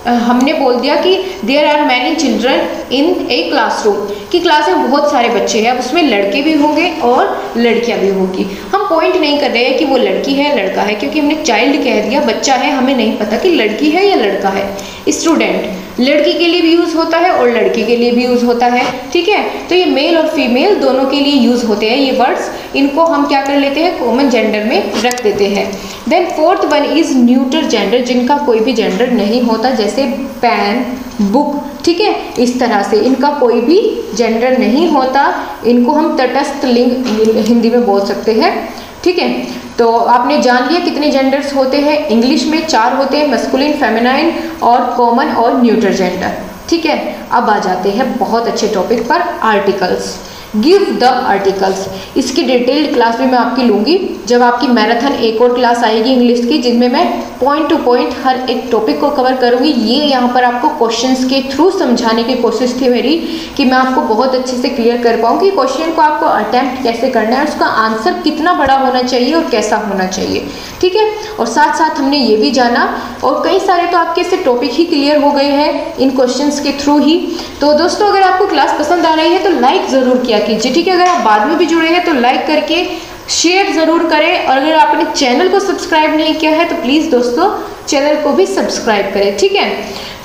[SPEAKER 1] हमने बोल दिया कि there are many children in a classroom, कि क्लास में बहुत सारे बच्चे हैं, अब उसमें लड़के भी होंगे और लड़कियां भी होंगी। हम पॉइंट नहीं कर रहे हैं कि वो लड़की है लड़का है, क्योंकि हमने चाइल्ड कह दिया, बच्चा है, हमें नहीं पता कि लड़की है या लड़का है। स्टूडेंट लड़की के लिए भी यूज़ होता है और लड़के के लिए भी यूज़ होता है, ठीक है। तो ये मेल और फीमेल दोनों के लिए यूज़ होते हैं ये वर्ड्स, इनको हम क्या कर लेते हैं, कॉमन जेंडर में रख देते हैं। Then fourth one is neutral gender, जिनका कोई भी जेंडर नहीं होता, जैसे पेन, बुक, ठीक है, इस तरह से इनका कोई भी जेंडर नहीं होता, इनको हम तटस्थ लिंग हिंदी में बोल सकते हैं, ठीक है। तो आपने जान लिया कितने जेंडर्स होते हैं, इंग्लिश में 4 होते हैं, मस्कुलिन, फेमिनाइन और कॉमन और न्यूट्रल जेंडर, ठीक है। अब आ जाते हैं बहुत अच्छे टॉपिक पर, आर्टिकल्स। गिव द आर्टिकल्स, इसकी डिटेल्ड क्लास भी मैं आपकी लूँगी जब आपकी मैराथन एक और क्लास आएगी इंग्लिश की, जिनमें मैं पॉइंट टू पॉइंट हर एक टॉपिक को कवर करूँगी। ये यहाँ पर आपको क्वेश्चंस के थ्रू समझाने की कोशिश थी मेरी, कि मैं आपको बहुत अच्छे से क्लियर कर पाऊँ कि क्वेश्चन को आपको अटैम्प्ट कैसे करना है, उसका आंसर कितना बड़ा होना चाहिए और कैसा होना चाहिए, ठीक है। और साथ साथ हमने ये भी जाना, और कई सारे तो आपके से टॉपिक ही क्लियर हो गए हैं इन क्वेश्चंस के थ्रू ही। तो दोस्तों अगर आपको क्लास पसंद आ रही है तो लाइक ज़रूर किया कीजिए, ठीक है। अगर आप बाद में भी जुड़े हैं तो लाइक करके शेयर ज़रूर करें, और अगर आपने चैनल को सब्सक्राइब नहीं किया है तो प्लीज़ दोस्तों चैनल को भी सब्सक्राइब करें, ठीक है।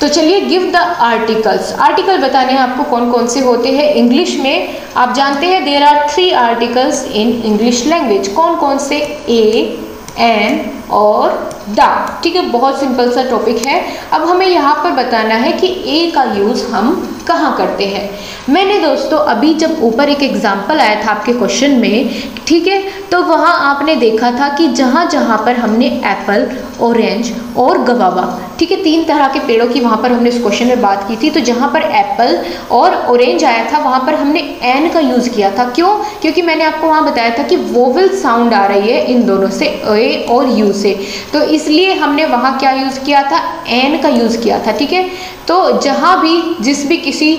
[SPEAKER 1] तो चलिए गिव द आर्टिकल्स, आर्टिकल बताने हैं आपको कौन कौन से होते हैं इंग्लिश में। आप जानते हैं there are 3 articles in English language, कौन कौन से, ए, एन और द, ठीक है। बहुत सिंपल सा टॉपिक है। अब हमें यहाँ पर बताना है कि ए का यूज़ हम कहाँ करते हैं। मैंने दोस्तों अभी जब ऊपर एक एग्जाम्पल आया था आपके क्वेश्चन में, ठीक है, तो वहाँ आपने देखा था कि जहाँ जहाँ पर हमने एप्पल, ऑरेंज और गवावा, ठीक है, 3 तरह के पेड़ों की वहाँ पर हमने इस क्वेश्चन में बात की थी। तो जहाँ पर एप्पल और ऑरेंज आया था वहाँ पर हमने एन का यूज़ किया था। क्यों? क्योंकि मैंने आपको वहाँ बताया था कि वोवेल साउंड आ रही है इन दोनों से, ए और यू से, तो इसलिए हमने वहाँ क्या यूज़ किया था, एन का यूज़ किया था, ठीक है। तो जहाँ भी जिस भी किसी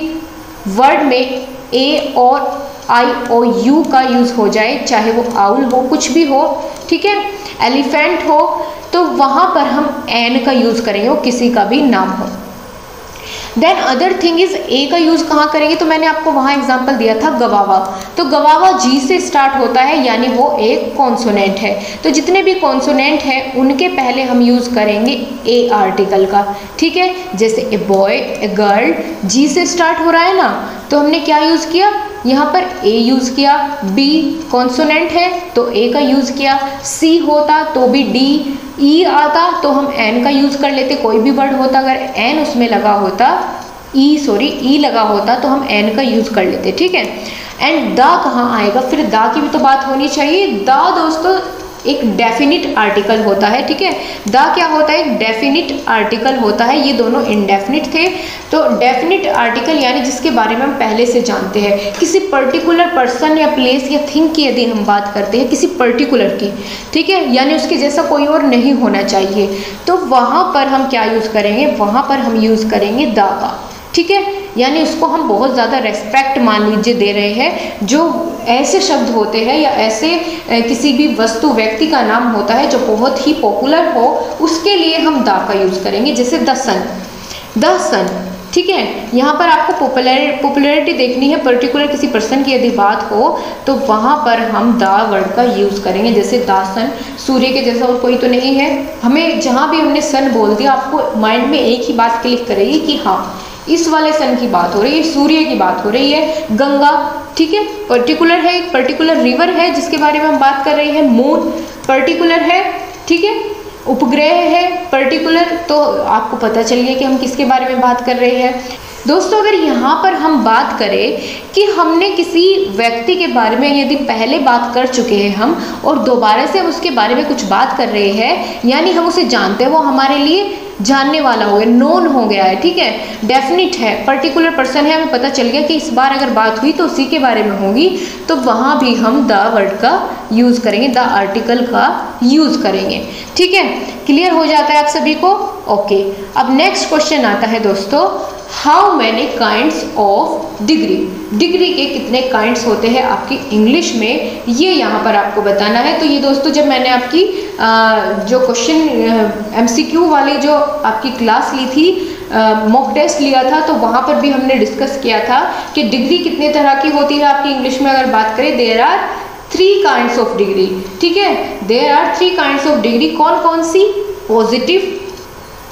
[SPEAKER 1] वर्ड में ए और आई और यू का यूज़ हो जाए, चाहे वो आउल हो, कुछ भी हो, ठीक है, एलिफेंट हो, तो वहाँ पर हम एन का यूज़ करेंगे, वो किसी का भी नाम हो। Then other thing is a का यूज़ कहाँ करेंगे, तो मैंने आपको वहाँ एग्जांपल दिया था गवावा। तो गवावा जी से स्टार्ट होता है, यानी वो एक कॉन्सोनेंट है। तो जितने भी कॉन्सोनेंट हैं उनके पहले हम यूज़ करेंगे ए आर्टिकल का, ठीक है। जैसे ए बॉय, ए गर्ल, जी से स्टार्ट हो रहा है ना, तो हमने क्या यूज़ किया, यहाँ पर ए यूज़ किया। बी कॉन्सोनेंट है तो ए का यूज़ किया। सी होता तो भी डी, ई आता तो हम एन का यूज़ कर लेते, कोई भी वर्ड होता अगर एन उसमें लगा होता, ई लगा होता तो हम एन का यूज़ कर लेते, ठीक है। एंड द कहाँ आएगा, फिर द की भी तो बात होनी चाहिए। द दोस्तों एक डेफिनिट आर्टिकल होता है, ठीक है। द क्या होता है, एक डेफिनिट आर्टिकल होता है। ये दोनों इनडेफिनिट थे। तो डेफिनिट आर्टिकल यानी जिसके बारे में हम पहले से जानते हैं, किसी पर्टिकुलर पर्सन या प्लेस या थिंग की यदि हम बात करते हैं, किसी पर्टिकुलर की, ठीक है, यानी उसके जैसा कोई और नहीं होना चाहिए, तो वहाँ पर हम क्या यूज़ करेंगे, वहाँ पर हम यूज़ करेंगे द का, ठीक है। यानी उसको हम बहुत ज़्यादा रेस्पेक्ट मान लीजिए दे रहे हैं। जो ऐसे शब्द होते हैं या ऐसे किसी भी वस्तु व्यक्ति का नाम होता है जो बहुत ही पॉपुलर हो, उसके लिए हम द का यूज़ करेंगे। जैसे द सन, ठीक है। यहाँ पर आपको पॉपुलैरिटी देखनी है, पर्टिकुलर किसी पर्सन की यदि बात हो तो वहाँ पर हम द वर्ड का यूज़ करेंगे। जैसे द सन, सूर्य के जैसा और कोई तो नहीं है। हमें जहाँ भी हमने सन बोल दिया, आपको माइंड में एक ही बात क्लिक करेगी कि हाँ इस वाले सन की बात हो रही है, सूर्य की बात हो रही है। गंगा, ठीक है, पर्टिकुलर है, एक पर्टिकुलर रिवर है जिसके बारे में हम बात कर रहे हैं। मून पर्टिकुलर है, ठीक है, उपग्रह है पर्टिकुलर, तो आपको पता चल गया कि हम किसके बारे में बात कर रहे हैं। दोस्तों अगर यहाँ पर हम बात करें कि हमने किसी व्यक्ति के बारे में यदि पहले बात कर चुके हैं हम और दोबारा से हम उसके बारे में कुछ बात कर रहे हैं, यानी हम उसे जानते हैं, वो हमारे लिए जानने वाला हो गया, नोन हो गया है, ठीक है, डेफिनिट है, पर्टिकुलर पर्सन है, हमें पता चल गया कि इस बार अगर बात हुई तो उसी के बारे में होगी, तो वहाँ भी हम द वर्ड का यूज़ करेंगे, द आर्टिकल का यूज़ करेंगे। ठीक है, क्लियर हो जाता है आप सभी को? ओके, अब नेक्स्ट क्वेश्चन आता है दोस्तों, how many kinds of degree. Degree के कितने काइंड्स होते हैं आपकी इंग्लिश में, ये यहाँ पर आपको बताना है। तो ये दोस्तों जब मैंने आपकी जो क्वेश्चन MCQ वाली जो आपकी क्लास ली थी, मॉक टेस्ट लिया था, तो वहाँ पर भी हमने डिस्कस किया था कि डिग्री कितने तरह की होती है आपकी इंग्लिश में। अगर बात करें, there are 3 kinds of degree. ठीक है, there are 3 kinds of degree. कौन कौन सी? पॉजिटिव,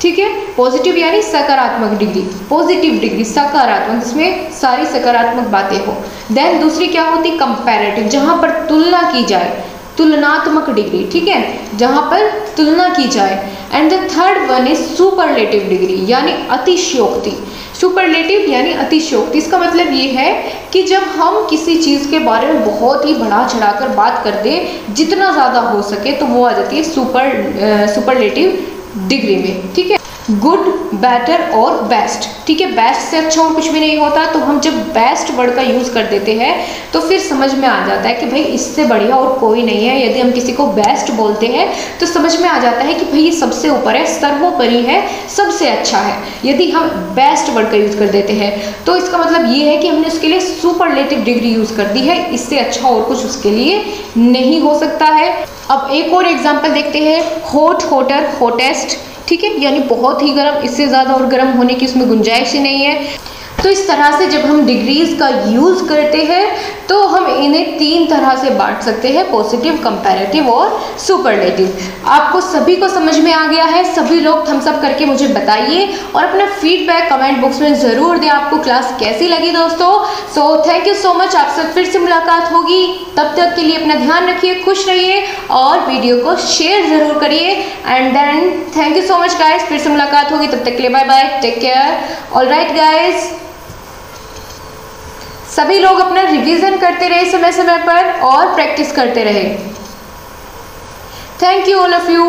[SPEAKER 1] ठीक है, पॉजिटिव यानी सकारात्मक डिग्री, पॉजिटिव डिग्री सकारात्मक, जिसमें सारी सकारात्मक बातें हो। देन दूसरी क्या होती? कंपैरेटिव, जहाँ पर तुलना की जाए, तुलनात्मक डिग्री, ठीक है, जहाँ पर तुलना की जाए। And the third one is superlative degree, यानी अतिशयोक्ति। सुपरलेटिव यानी अतिशयोक्ति, इसका मतलब ये है कि जब हम किसी चीज़ के बारे में बहुत ही बढ़ा चढ़ाकर बात कर दें, जितना ज़्यादा हो सके, तो वो आ जाती है सुपरलेटिव डिग्री में। ठीक है, गुड, बेटर और बेस्ट। ठीक है, बेस्ट से अच्छा और कुछ भी नहीं होता, तो हम जब बेस्ट वर्ड का यूज़ कर देते हैं तो फिर समझ में आ जाता है कि भाई इससे बढ़िया और कोई नहीं है। यदि हम किसी को बेस्ट बोलते हैं तो समझ में आ जाता है कि भाई ये सबसे ऊपर है, सर्वोपरि है, सबसे अच्छा है। यदि हम बेस्ट वर्ड का यूज़ कर देते हैं तो इसका मतलब ये है कि हमने उसके लिए सुपरलेटिव डिग्री यूज़ कर दी है, इससे अच्छा और कुछ उसके लिए नहीं हो सकता है। अब एक और एग्जाम्पल देखते हैं, हॉट, हॉटर, हॉटेस्ट। ठीक है, यानी बहुत ही गर्म, इससे ज़्यादा और गर्म होने की उसमें गुंजाइश ही नहीं है। तो इस तरह से जब हम डिग्रीज का यूज़ करते हैं तो हम इन्हें 3 तरह से बांट सकते हैं, पॉजिटिव, कंपैरेटिव और सुपरलेटिव। आपको सभी को समझ में आ गया है? सभी लोग थम्स अप करके मुझे बताइए और अपना फीडबैक कमेंट बॉक्स में ज़रूर दें, आपको क्लास कैसी लगी दोस्तों। So thank you so much, आपसे फिर से मुलाकात होगी, तब तक के लिए अपना ध्यान रखिए, खुश रहिए और वीडियो को शेयर ज़रूर करिए। And then thank you so much guys, फिर से मुलाकात होगी, तब तक के लिए bye bye, take care. Alright guys, सभी लोग अपना रिवीजन करते रहे समय समय पर और प्रैक्टिस करते रहे। Thank you all of you.